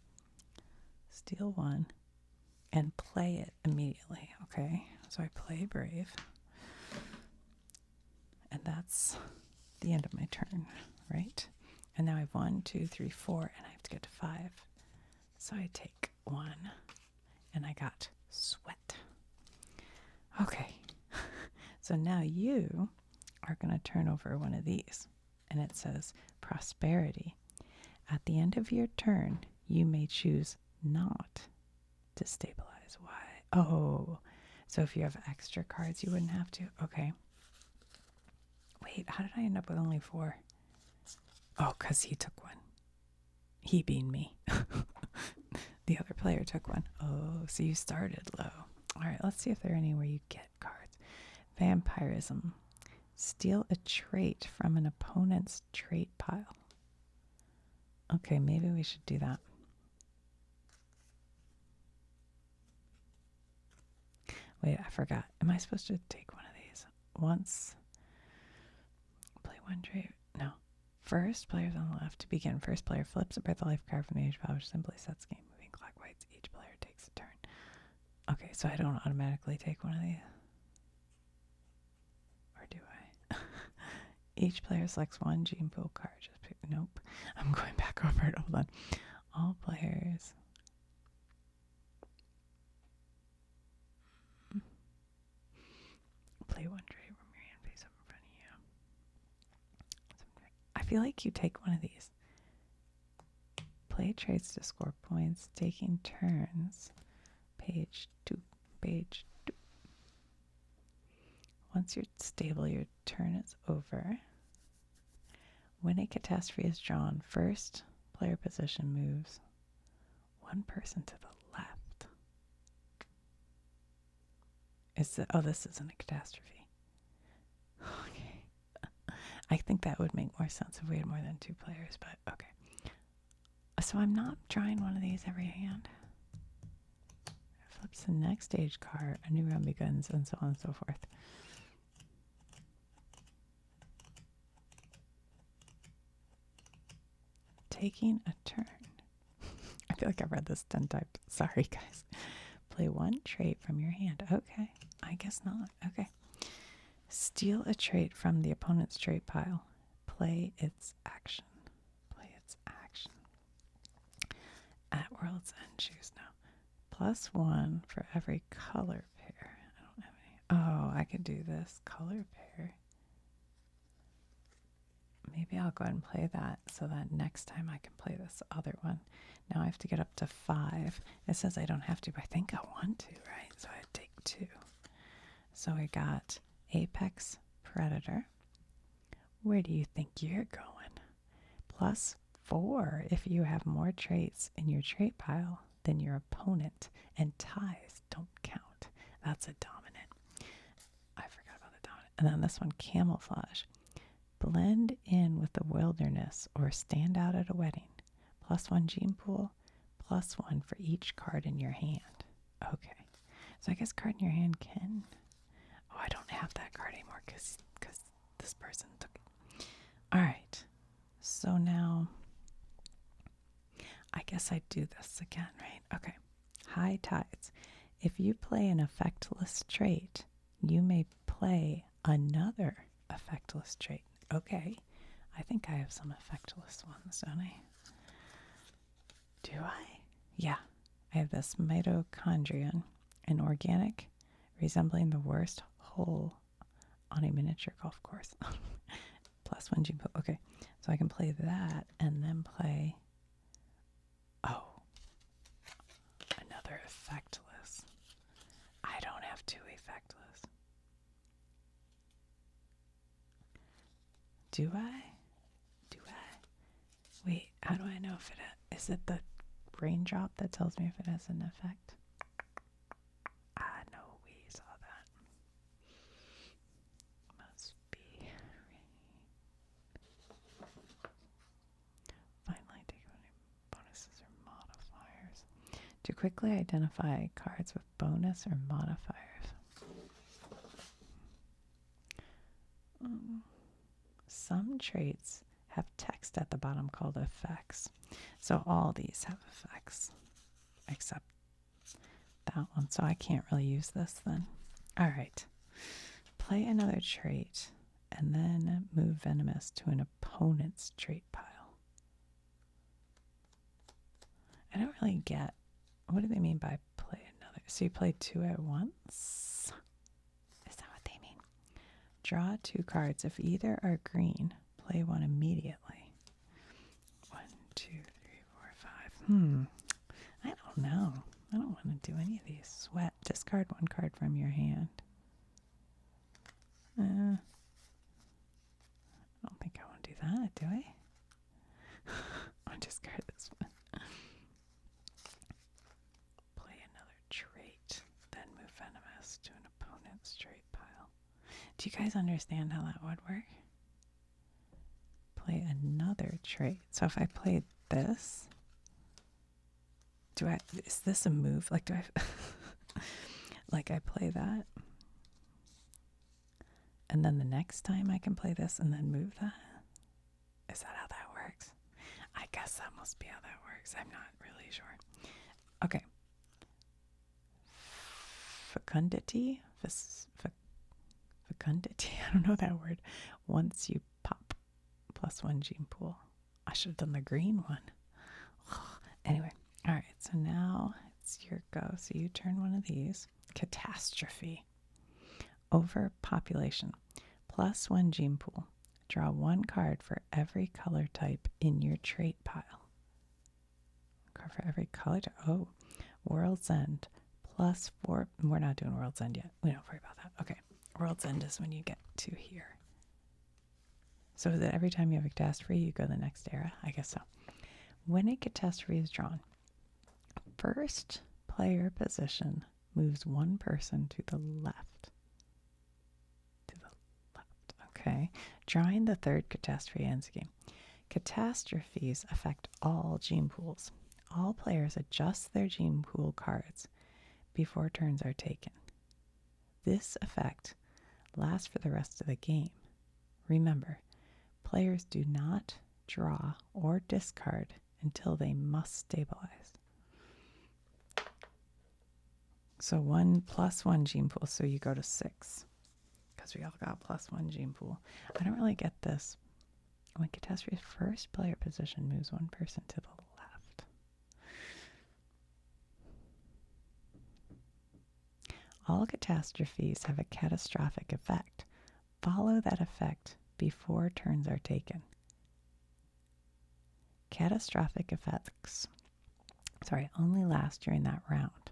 Steal one and play it immediately. Okay, so I play Brave. And that's the end of my turn, right? And now I have 1, 2, 3, 4, and I have to get to 5. So I take 1, and I got Sweat. Okay, so now you are going to turn over one of these, and it says Prosperity. At the end of your turn, you may choose not to stabilize. Why? Oh, so if you have extra cards, you wouldn't have to. Okay. Wait, how did I end up with only 4? Oh, because he took one. He being me. The other player took one. Oh, so you started low. All right, let's see if there are any where you get cards. Vampirism. Steal a trait from an opponent's trait pile. Okay, maybe we should do that. Wait, I forgot. Am I supposed to take one of these? Once. Play one trait. No. First, players on the left to begin. First player flips a breath of life card from the age pile, which simply sets game moving clockwise. Each player takes a turn. Okay, so I don't automatically take one of these. Or do I? Each player selects one gene pool card. Just pick. Nope. I'm going back over it. Hold on. All players. Play one trait from your hand face up in front of you. I feel like you take one of these. Play traits to score points, taking turns. Page 2. Page 2. Once you're stable, your turn is over. When a catastrophe is drawn, first player position moves one person to the left. Oh, this isn't a catastrophe. Okay. I think that would make more sense if we had more than 2 players, but okay. So I'm not drawing one of these every hand. Flips the next stage card, a new round begins, and so on and so forth. Taking a turn. I feel like I've read this 10 times. Sorry, guys. Play one trait from your hand. Okay. I guess not. Okay. Steal a trait from the opponent's trait pile. Play its action. Play its action. At World's End, choose now. +1 for every color pair. I don't have any. Oh, I could do this. Color pair. Maybe I'll go ahead and play that so that next time I can play this other one. Now I have to get up to 5. It says I don't have to, but I think I want to, right? So I take 2. So I got Apex Predator. Where do you think you're going? +4 if you have more traits in your trait pile than your opponent, and ties don't count. That's a dominant. I forgot about the dominant. And then this one, Camouflage. Blend in with the wilderness or stand out at a wedding. +1 gene pool, +1 for each card in your hand. Okay. So I guess card in your hand can... Oh, I don't have that card anymore because this person took it. All right. So now I guess I do this again, right? Okay. High Tides. If you play an effectless trait, you may play another effectless trait. Okay. I think I have some effectless ones, don't I? Do I? Yeah. I have this mitochondrion, an organic resembling the worst hole on a miniature golf course. +1 gene pool. Okay. So I can play that and then play... Oh. Another effectless. I don't have 2 effectless. Do I? Do I? Wait, how do I know if it is it the raindrop that tells me if it has an effect? No, we saw that. Must be rain. Finally, take any bonuses or modifiers. To quickly identify cards with bonus or modifiers. traits have text at the bottom called effects. So all these have effects except that one. So I can't really use this then. All right. Play another trait and then move venomous to an opponent's trait pile. I don't really get, what do they mean by play another? So you play two at once? Is that what they mean? Draw two cards. If either are green, play one immediately. 1, 2, 3, 4, 5. I don't know. I don't want to do any of these. Sweat. Discard one card from your hand. I don't think I want to do that, do I? I'll discard this one. Play another trait, then move venomous to an opponent's trait pile. Do you guys understand how that would work? Play another trait. So if I played this, is this a move? Like, do I, like I play that, and then the next time I can play this and then move that? Is that how that works? I guess that must be how that works. I'm not really sure. Okay. Fecundity? Fecundity? I don't know that word. Once you pop, +1 gene pool. I should have done the green one. Anyway. All right. So now it's your go. So you turn one of these. Catastrophe. Overpopulation. +1 gene pool. Draw one card for every color type in your trait pile. Card for every color type. Oh, World's End. +4. We're not doing World's End yet. We don't worry about that. Okay. World's End is when you get to here. So is it every time you have a catastrophe, you go to the next era? I guess so. When a catastrophe is drawn, first player position moves one person to the left. Okay. Drawing the third catastrophe ends the game. Catastrophes affect all gene pools. All players adjust their gene pool cards before turns are taken. This effect lasts for the rest of the game. Remember, players do not draw or discard until they must stabilize. So 1 +1 gene pool, so you go to 6. Because we all got +1 gene pool. I don't really get this. When catastrophe's first player position moves one person to the left. All catastrophes have a catastrophic effect. Follow that effect before turns are taken. Catastrophic effects, only last during that round.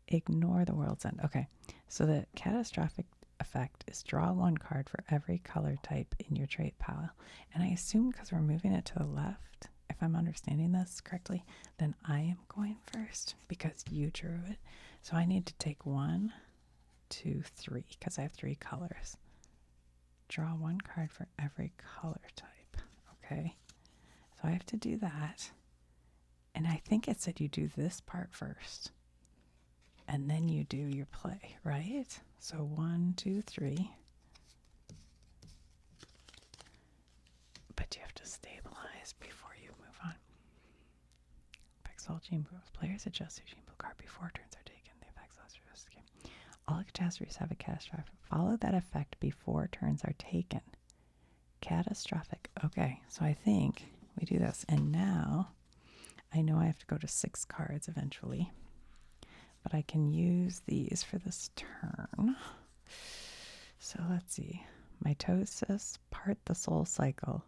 Ignore the World's End. Okay, so the catastrophic effect is draw one card for every color type in your trait pile. And I assume because we're moving it to the left, if I'm understanding this correctly, then I am going first because you drew it. So I need to take 1, 2, 3 because I have 3 colors. Draw one card for every color type. Okay, so I have to do that. And I think it said you do this part first. And then you do your play, right? So 1, 2, 3. But you have to stabilize before you move on. Affects all gene pools. Players adjust their gene pool card before turns are taken. The effects last for the rest of the game. All catastrophes have a catastrophic. Follow that effect before turns are taken. Catastrophic. Okay, so I think we do this. And now I know I have to go to 6 cards eventually. But I can use these for this turn. So let's see. Mitosis, part the cell cycle.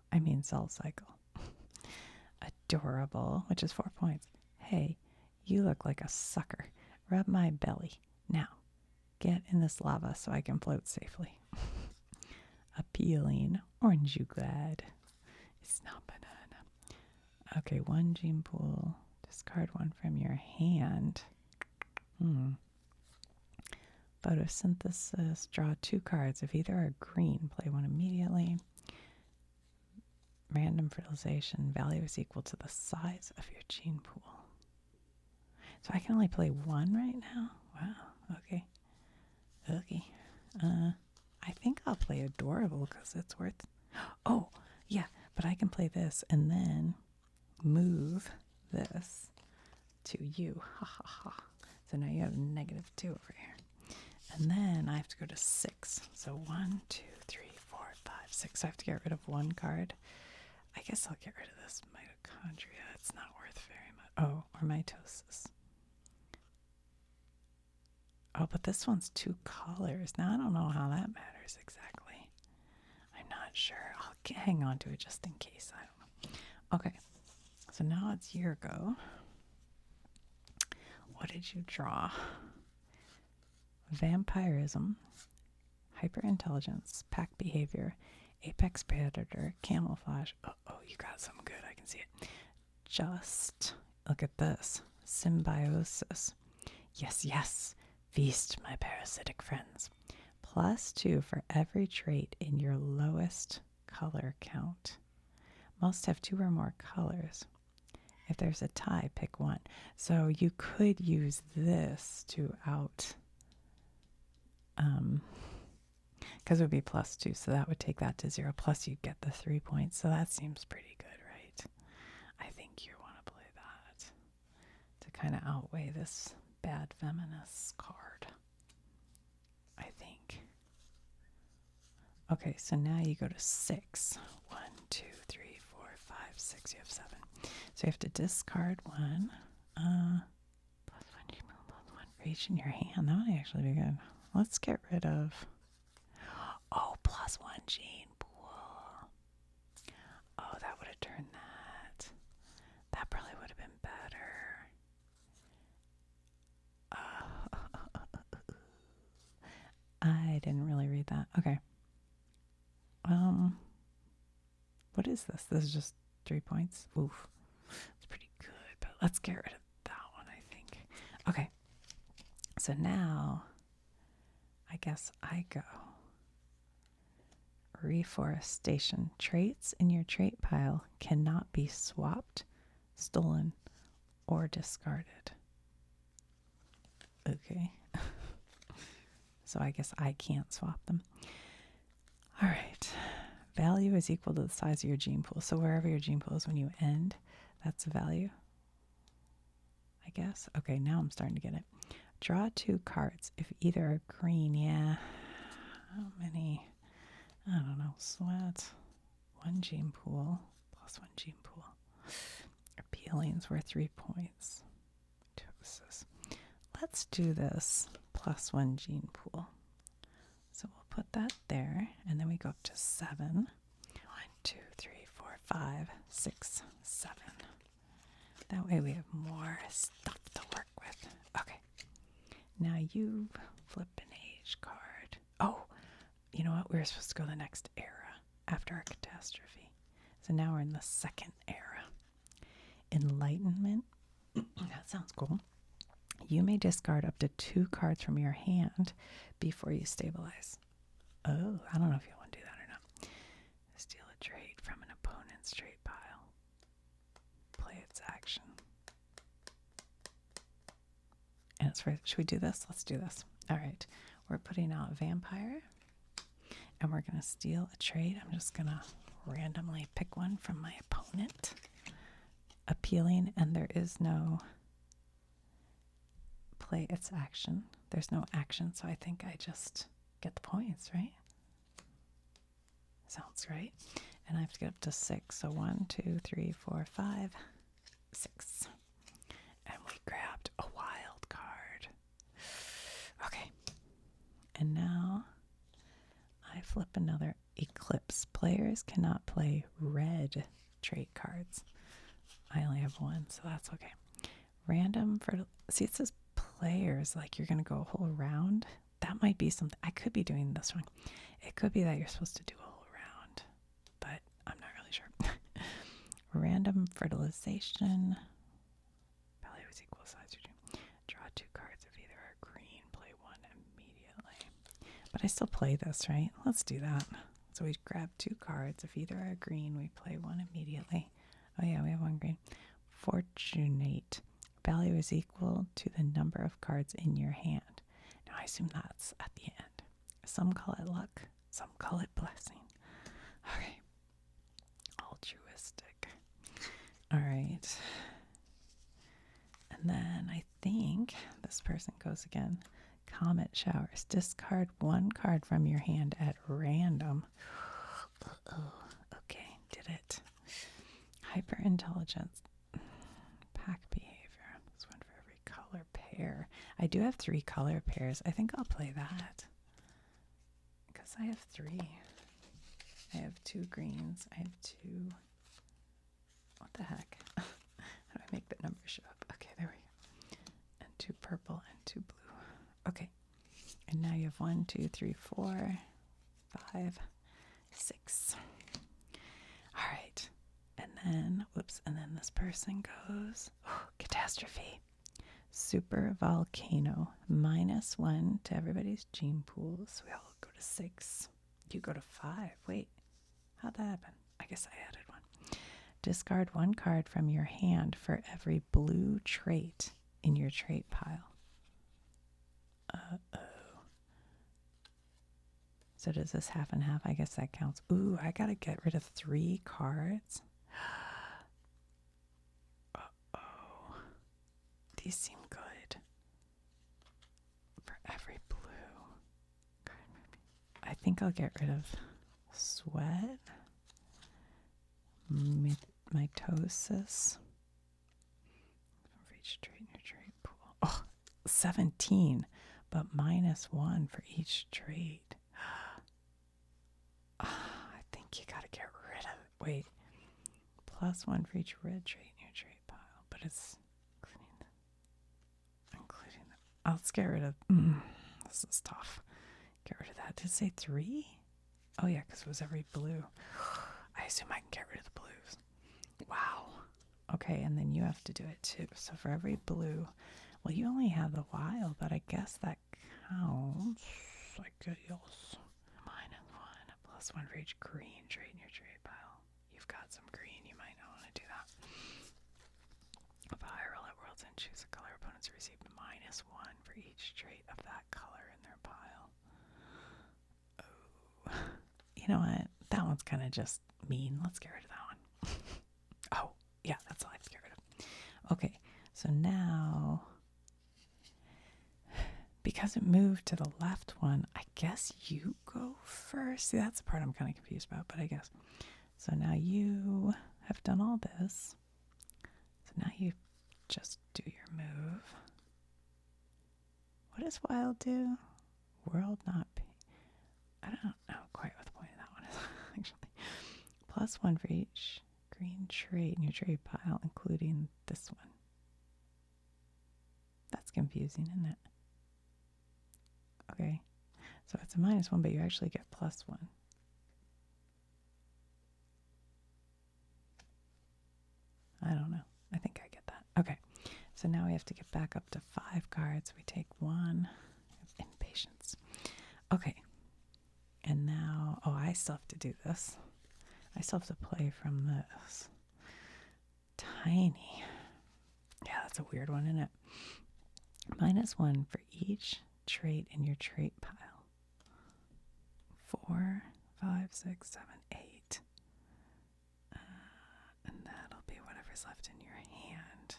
Adorable, which is 4 points. Hey, you look like a sucker. Rub my belly. Now, get in this lava so I can float safely. Appealing. Orange you glad. It's not banana. Okay, 1 gene pool. Discard one from your hand. Photosynthesis. Draw 2 cards. If either are green, play one immediately. Random fertilization. Value is equal to the size of your gene pool. So I can only play 1 right now? Wow. Okay. I think I'll play adorable because it's worth... Oh, Yeah, but I can play this and then move this to you. Ha ha ha. So now you have -2 over here. And then I have to go to 6. So 1, 2, 3, 4, 5, 6. So I have to get rid of 1 card. I guess I'll get rid of this mitochondria. It's not worth very much. Oh, or mitosis. Oh, but this one's 2 colors. Now I don't know how that matters exactly. I'm not sure. I'll hang on to it just in case. I don't know. Okay. So now it's your go. What did you draw? Vampirism, hyperintelligence, pack behavior, apex predator, camouflage. Oh, you got some good. I can see it. Just look at this. Symbiosis. Yes, yes. Feast, my parasitic friends. +2 for every trait in your lowest color count. Must have 2 or more colors. If there's a tie, pick 1. So you could use this to out, because it would be +2, so that would take that to 0. Plus you'd get the 3 points, so that seems pretty good, right? I think you want to play that to kind of outweigh this bad feminist card, I think. Okay, so now you go to 6. 1, 2, 3, 4, 5, 6. You have 7. So you have to discard 1. +1, reach in your hand. That would actually be good. Let's get rid of. Oh, +1 gene pool. Oh, that would have turned that. That probably would have been better. I didn't really read that. Okay. What is this? This is just 3 points. Oof. It's pretty good, but let's get rid of that one, I think. Okay. So now, I guess I go. Reforestation. Traits in your trait pile cannot be swapped, stolen, or discarded. Okay. So I guess I can't swap them. All right. Value is equal to the size of your gene pool. So wherever your gene pool is when you end, that's the value, I guess. Okay, now I'm starting to get it. Draw 2 cards. If either are green, yeah. How many? I don't know. Sweat. 1 gene pool. +1 gene pool. Appealing's worth 3 points. Mitosis. Let's do this. +1 gene pool. So we'll put that there, and then we go up to 7. 1, 2, 3, 4, 5, 6, 7. That way we have more stuff to work with. Okay. Now you flip an age card. Oh, you know what? We were supposed to go the next era after our catastrophe. So now we're in the 2nd era. Enlightenment. That sounds cool. You may discard up to 2 cards from your hand before you stabilize. Oh, I don't know if you want to do that or not. Steal a trait from an opponent's trait pile. Play its action. And it's for, should we do this? Let's do this. All right. We're putting out Vampire. And we're going to steal a trait. I'm just going to randomly pick one from my opponent. Appealing, and there is no play its action. There's no action, so I think I just get the points, right? Sounds right. And I have to get up to 6. So 1, 2, 3, 4, 5, 6. And we grabbed a wild card. Okay. And now I flip another Eclipse. Players cannot play red trait cards. I only have 1, so that's okay. Random for, see, it says players, like you're going to go a whole round. That might be something. I could be doing this wrong. It could be that you're supposed to do a whole round, but I'm not really sure. Random fertilization. Value is equal size. Draw 2 cards. If either are green, play 1 immediately. But I still play this, right? Let's do that. So we grab 2 cards. If either are green, we play 1 immediately. Oh yeah, we have 1 green. Fortunate. Value is equal to the number of cards in your hand. Now I assume that's at the end. Some call it luck, some call it blessing. Okay. All right. And then I think this person goes again. Comet showers. Discard one card from your hand at random. Uh-oh. Okay, did it. Hyper intelligence. Pack behavior. This one for every color pair. I do have 3 color pairs. I think I'll play that. Because I have 3. I have 2 greens. I have 2. What the heck? How do I make the numbers show up? Okay, there we go. And 2 purple and 2 blue. Okay. And now you have 1, 2, 3, 4, 5, 6. All right. And then, whoops, and then this person goes, oh, catastrophe. Super volcano. -1 to everybody's gene pools. We all go to 6. You go to 5. Wait, how'd that happen? I guess I added 1. Discard 1 card from your hand for every blue trait in your trait pile. Uh-oh. So does this half and half? I guess that counts. Ooh, I gotta get rid of 3 cards. Uh-oh. These seem good. For every blue card. I think I'll get rid of sweat. Mitosis. For each trait in your trait pool. Oh, 17, but -1 for each trait. I think you gotta get rid of it. Wait. +1 for each red trait in your trait pile, but it's including the. Let's get rid of. This is tough. Get rid of that. Did it say 3? Oh yeah, because it was every blue. I assume I can get rid of the blues. Wow. Okay, and then you have to do it too. So for every blue, well, you only have the wild, but I guess that counts. I guess. -1 for each green trait in your trait pile. You've got some green. You might not want to do that. If I roll at Worlds and choose a color, opponents receive -1 for each trait of that color in their pile. Oh. You know what? That one's kind of just mean. Let's get rid of that one. Oh, yeah, that's all I have to get rid of. Okay, so now, because it moved to the left one, I guess you go first. See, that's the part I'm kind of confused about, but I guess. So now you have done all this. So now you just do your move. What does wild do? World not pay. I don't know quite what the point of that one is, actually. +1 for each green trait in your trait pile, including this one. That's confusing, isn't it? Okay, so it's a -1, but you actually get +1. I don't know. I think I get that. Okay, so now we have to get back up to 5 cards. We take 1. Impatience. Okay, and now, oh, I still have to do this. I still have to play from this. Tiny. Yeah, that's a weird one, isn't it? -1 for each trait in your trait pile. 4, 5, 6, 7, 8. And that'll be whatever's left in your hand.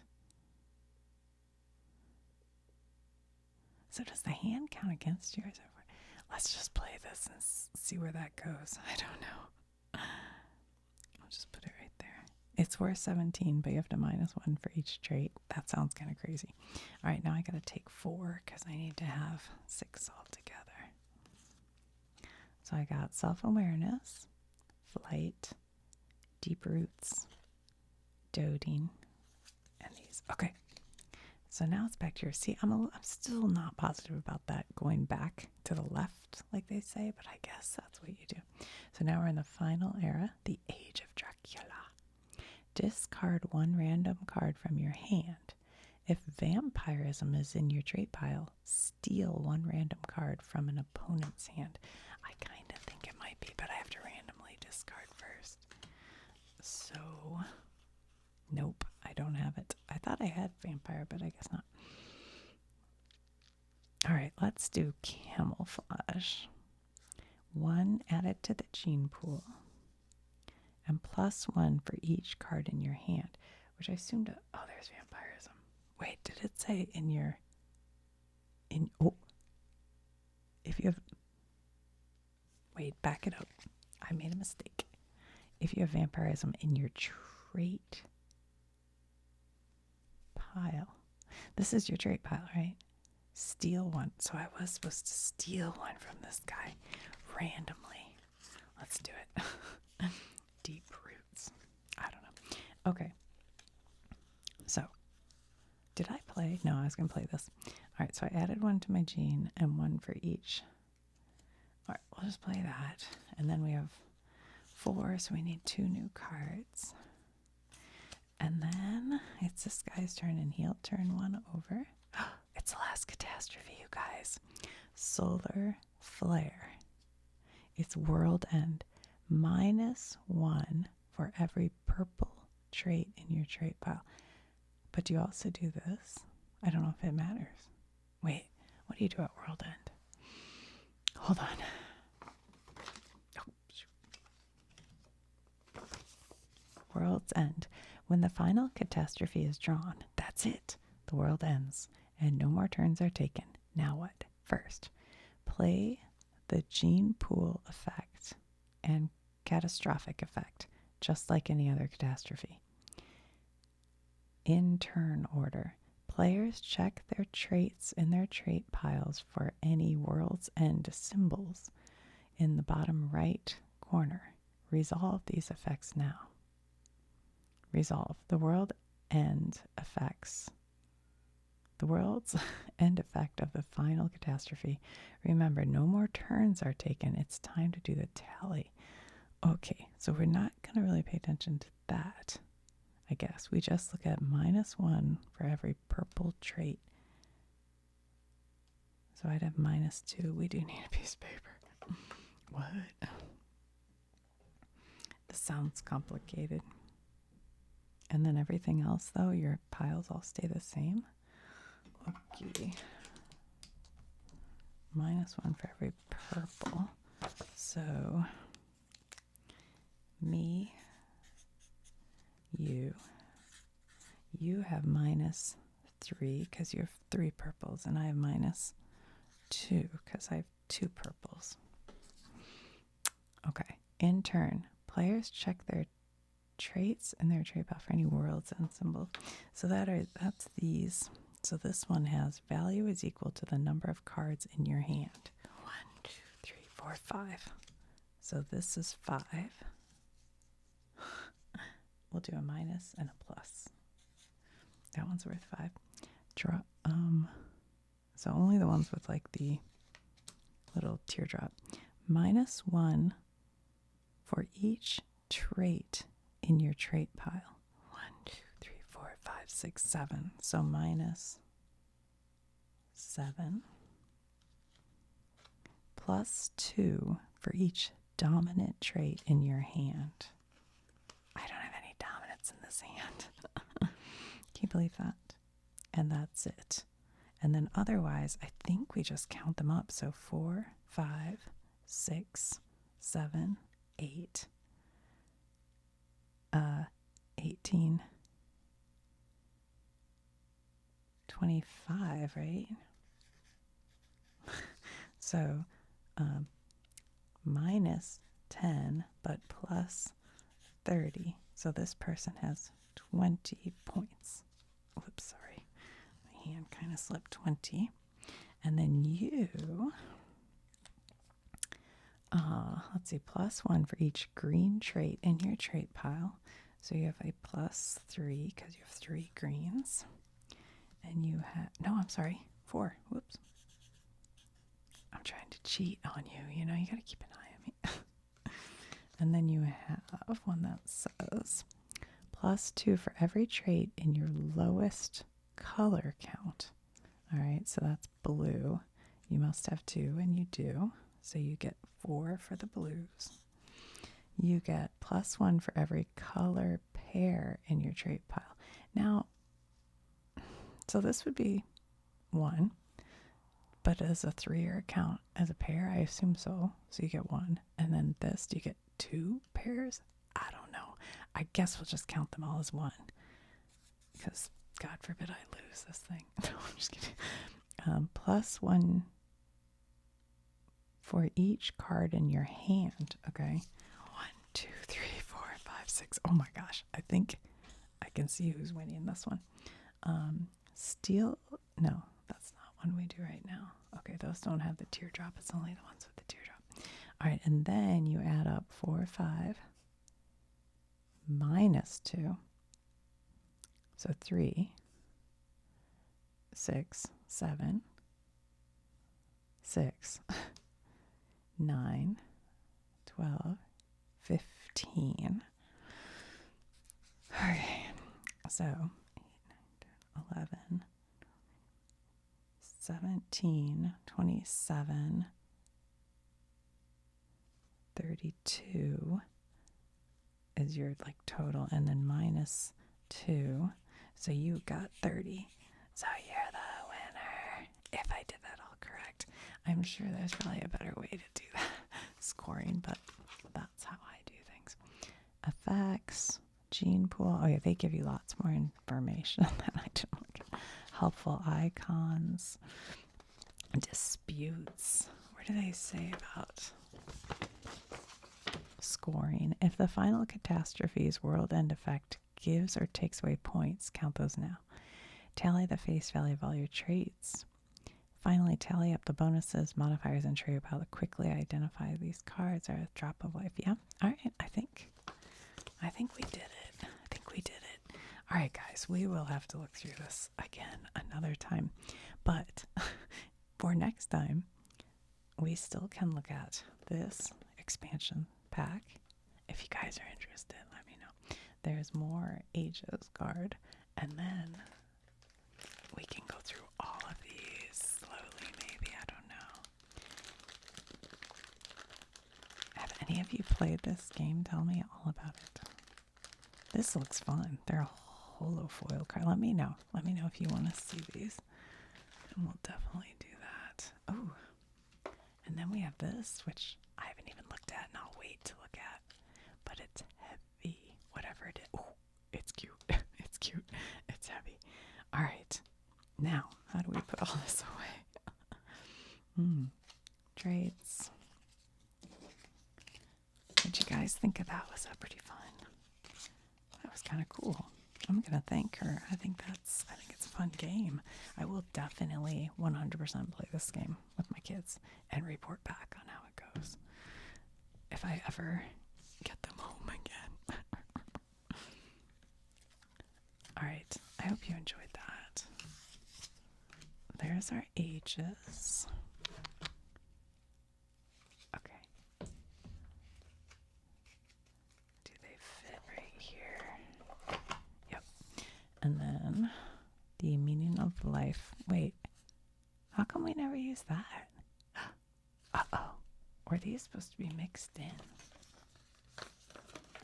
So does the hand count against yours? Let's just play this and see where that goes. I don't know. I'll just put it right there. It's worth 17, but you have to -1 for each trait. That sounds kind of crazy. All right, now I got to take 4 because I need to have 6 altogether. So I got self-awareness, flight, deep roots, doting, and these. Okay, so now it's back to your. See, I'm still not positive about that going back to the left, like they say, but I guess that's what you do. So now we're in the final era, the Age of Dracula. Discard 1 random card from your hand. If vampirism is in your trait pile, steal 1 random card from an opponent's hand. I kind of think it might be, but I have to randomly discard first. So, nope, I don't have it. I thought I had vampire, but I guess not. All right, let's do camouflage. 1 added to the gene pool, and +1 for each card in your hand. which I assumed, oh, there's vampirism. Wait, did it say if you have, wait, back it up. I made a mistake. If you have vampirism in your trait pile, this is your trait pile, right? Steal one. So I was supposed to steal one from this guy randomly. Let's do it. Deep roots. I don't know. Okay. So, did I play? No, I was going to play this. All right, so I added one to my gene and one for each. All right, we'll just play that. And then we have 4, so we need 2 new cards. And then it's this guy's turn, and he'll turn one over. It's the last catastrophe, you guys. Solar flare. It's world end. -1 for every purple trait in your trait pile. But you also do this. I don't know if it matters. Wait, what do you do at world end? Hold on. Oh, world's end. When the final catastrophe is drawn, that's it. The world ends, and no more turns are taken. Now what? First, play the gene pool effect and catastrophic effect, just like any other catastrophe. In turn order, players check their traits in their trait piles for any world's end symbols in the bottom right corner. Resolve these effects now. Resolve. The world's end effect of the final catastrophe. Remember, no more turns are taken. It's time to do the tally. Okay, so we're not going to really pay attention to that, I guess. We just look at -1 for every purple trait. So I'd have -2. We do need a piece of paper. What? This sounds complicated. And then everything else, though, your piles all stay the same. Okay. -1 for every purple. So, me, you have -3 because you have 3 purples, and I have -2 because I have 2 purples. Okay. In turn, players check their traits and their trait pile for any worlds and symbols. So that's these. So this one has value is equal to the number of cards in your hand. 1, 2, 3, 4, 5. So this is 5. We'll do a minus and a plus. That one's worth 5. So only the ones with like the little teardrop. -1 for each trait in your trait pile. 1, 2, 3, 4, 5, 6, 7. So -7 +2 for each dominant trait in your hand. I don't have any dominants in this hand. Can you believe that? And that's it. And then otherwise, I think we just count them up. So 4, 5, 6, 7, 8, 18, 25, right? So -10, but +30. So this person has 20 points. Whoops, sorry. My hand kind of slipped. 20. And then you, let's see, +1 for each green trait in your trait pile. So you have a +3 because you have 3 greens. And you have, no, I'm sorry, 4. Whoops. I'm trying to cheat on you. You know, you got to keep an eye on me. And then you have one that says +2 for every trait in your lowest color count. All right, so that's blue. You must have 2, and you do. So you get 4 for the blues. You get +1 for every color pair in your trait pile. Now, so this would be 1. But as a 3-year count, as a pair, I assume so. So you get 1. And then this, do you get 2 pairs? I don't know. I guess we'll just count them all as 1. because God forbid I lose this thing. No, I'm just kidding. +1 for each card in your hand. Okay. 1, 2, 3, 4, 5, 6. Oh my gosh. I think I can see who's winning this one. Steel. No, that's not one we do right now. Okay, those don't have the teardrop. It's only the ones with the teardrop. All right, and then you add up 4, 5 minus 2. So 3, 6, 7, 6, 9, 12, 15. Okay, so 8, 9, 10, 11, 17, 27, 32 is your like total, and then minus 2. So you got 30. So you're the winner. If I did that all correct. I'm sure there's probably a better way to do that scoring, but that's how I do things. Effects, gene pool. Oh yeah, they give you lots more information than I didn't look at. Helpful icons, disputes. What do they say about scoring? If the final catastrophe's world end effect gives or takes away points, count those now. Tally the face value of all your traits. Finally, tally up the bonuses, modifiers, and trait power. Quickly identify these cards are a drop of life. Yeah. All right. I think we did it. I think we did it. All right, guys. We will have to look through this again another time. But for next time, we still can look at this expansion pack. If you guys are interested, let me know. There's more Ages card, and then we can go through all of these slowly, maybe. I don't know. Have any of you played this game? Tell me all about it. This looks fun. They're a holo foil card. Let me know. Let me know if you want to see these, and we'll definitely do that. Oh, and then we have this, which I haven't even looked at, and I'll wait to look at. But it's heavy, whatever it is. Oh, it's cute. It's cute. It's heavy. All right. Now, how do we put all this away? Traits. What'd you guys think of that? Was that pretty fun? That was kind of cool. I'm gonna thank her. I think it's a fun game. I will definitely 100% play this game with my kids and report back on how it goes if I ever get them home again. All right. I hope you enjoyed that. There's our Ages. Okay. Do they fit right here? Yep. And then the meaning of life. Wait, how come we never use that? Uh-oh. Were these supposed to be mixed in?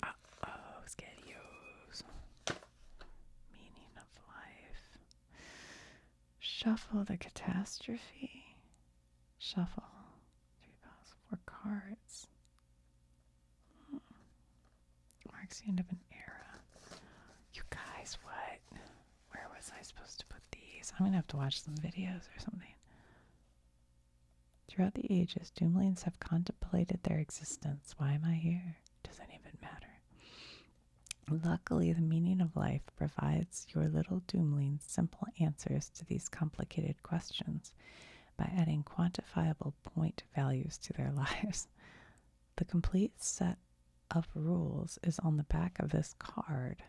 Uh-oh, Skedios. Meaning of life. Shuffle the catastrophe. Shuffle 3 piles, 4 cards. Marks the end of an era. You guys, what? Where was I supposed to put these? I'm gonna have to watch some videos or something. Throughout the ages, Doomlings have contemplated their existence. Why am I here? Doesn't even matter. Luckily, the meaning of life provides your little Doomlings simple answers to these complicated questions by adding quantifiable point values to their lives. The complete set of rules is on the back of this card.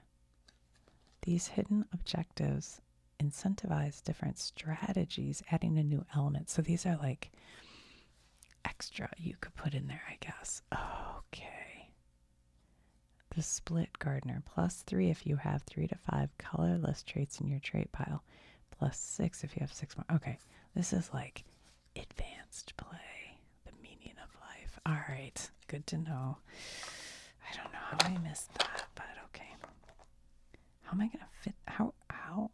These hidden objectives incentivize different strategies, adding a new element. So these are like extra you could put in there, I guess. Okay. The split gardener, +3 if you have 3 to 5 colorless traits in your trait pile, +6 if you have 6 more. Okay, this is like advanced play, the meaning of life. All right, good to know. I don't know how I missed that, but okay. How am I gonna fit? How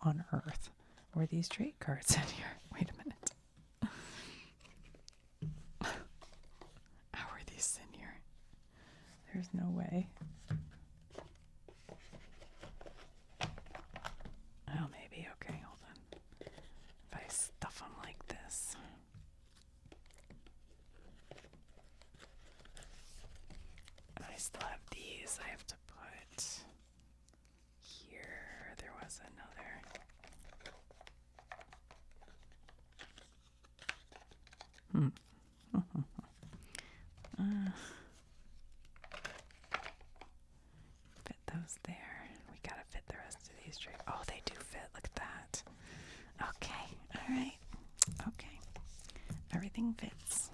on earth were these trait cards in here? Wait a minute. How are these in here? There's no way. still have these I have to put here. There was another. Fit those there. We gotta fit the rest of these trays. Oh, they do fit. Look at that. Okay. All right. Okay. Everything fits.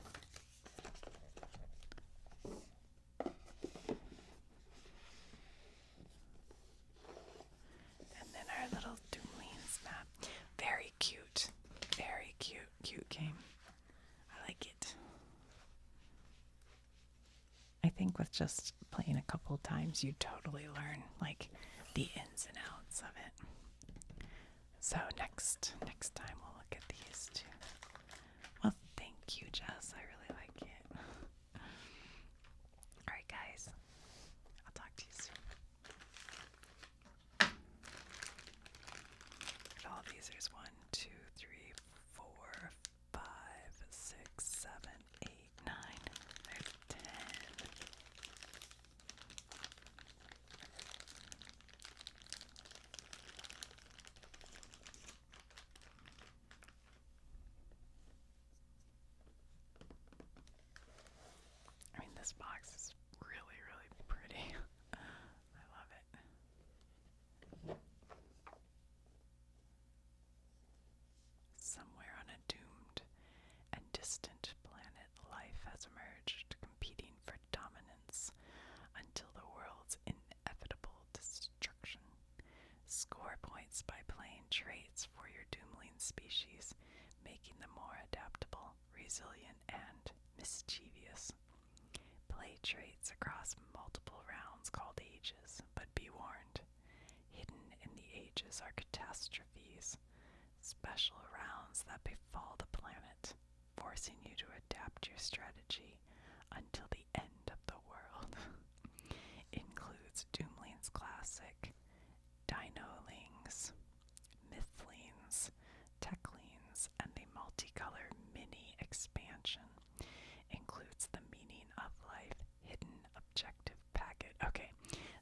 And then our little Doomlings map. Very cute. Very cute. Cute game. I like it. I think with just playing a couple times, you totally learn like the ins and outs of it. So next time we'll look at these two. Well, thank you, Jess. I really like it. All right, guys. I'll talk to you soon. All these, there's 1, 2, 3, 4, 5, 6, 7, 8, 9. There's 10. I mean, this box is really, really pretty. I love it. Somewhere on a doomed and distant planet, life has emerged, competing for dominance until the world's inevitable destruction. Score points by playing traits for your Doomling species, making them more adaptable, resilient, and mischievous. Play traits across multiple rounds called ages, but be warned, hidden in the ages are catastrophes, special rounds that befall the planet, forcing you to adapt your strategy until the end of the world. Includes Doomlings Classic, Dinolings, Mythlings, Techlings, and the multicolor mini expansion. Includes the Meaning of Life hidden objective packet. Okay,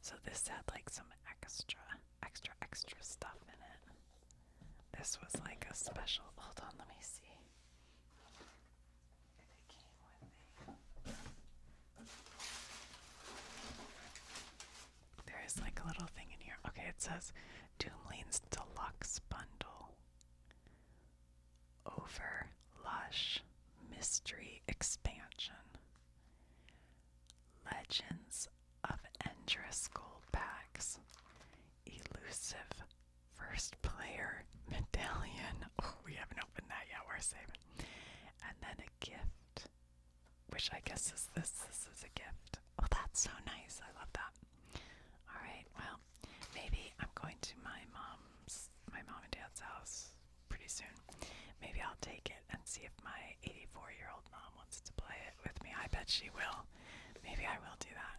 so this had like some extra stuff in it. This was like a special. Hold on, let me see. If it came with There is like a little thing in here. Okay, it says Doomlings Deluxe Bundle. Over Lush Mystery Expansion. Legends of Endress Gold Packs. Elusive First Player Medallion. Oh, we haven't opened that yet. We're saving. And then a gift, which I guess is this. This is a gift. Oh, that's so nice. I love that. All right. Well, maybe I'm going to my mom and dad's house pretty soon. Maybe I'll take it and see if my 84-year-old mom wants to play it with me. I bet she will. Maybe I will do that.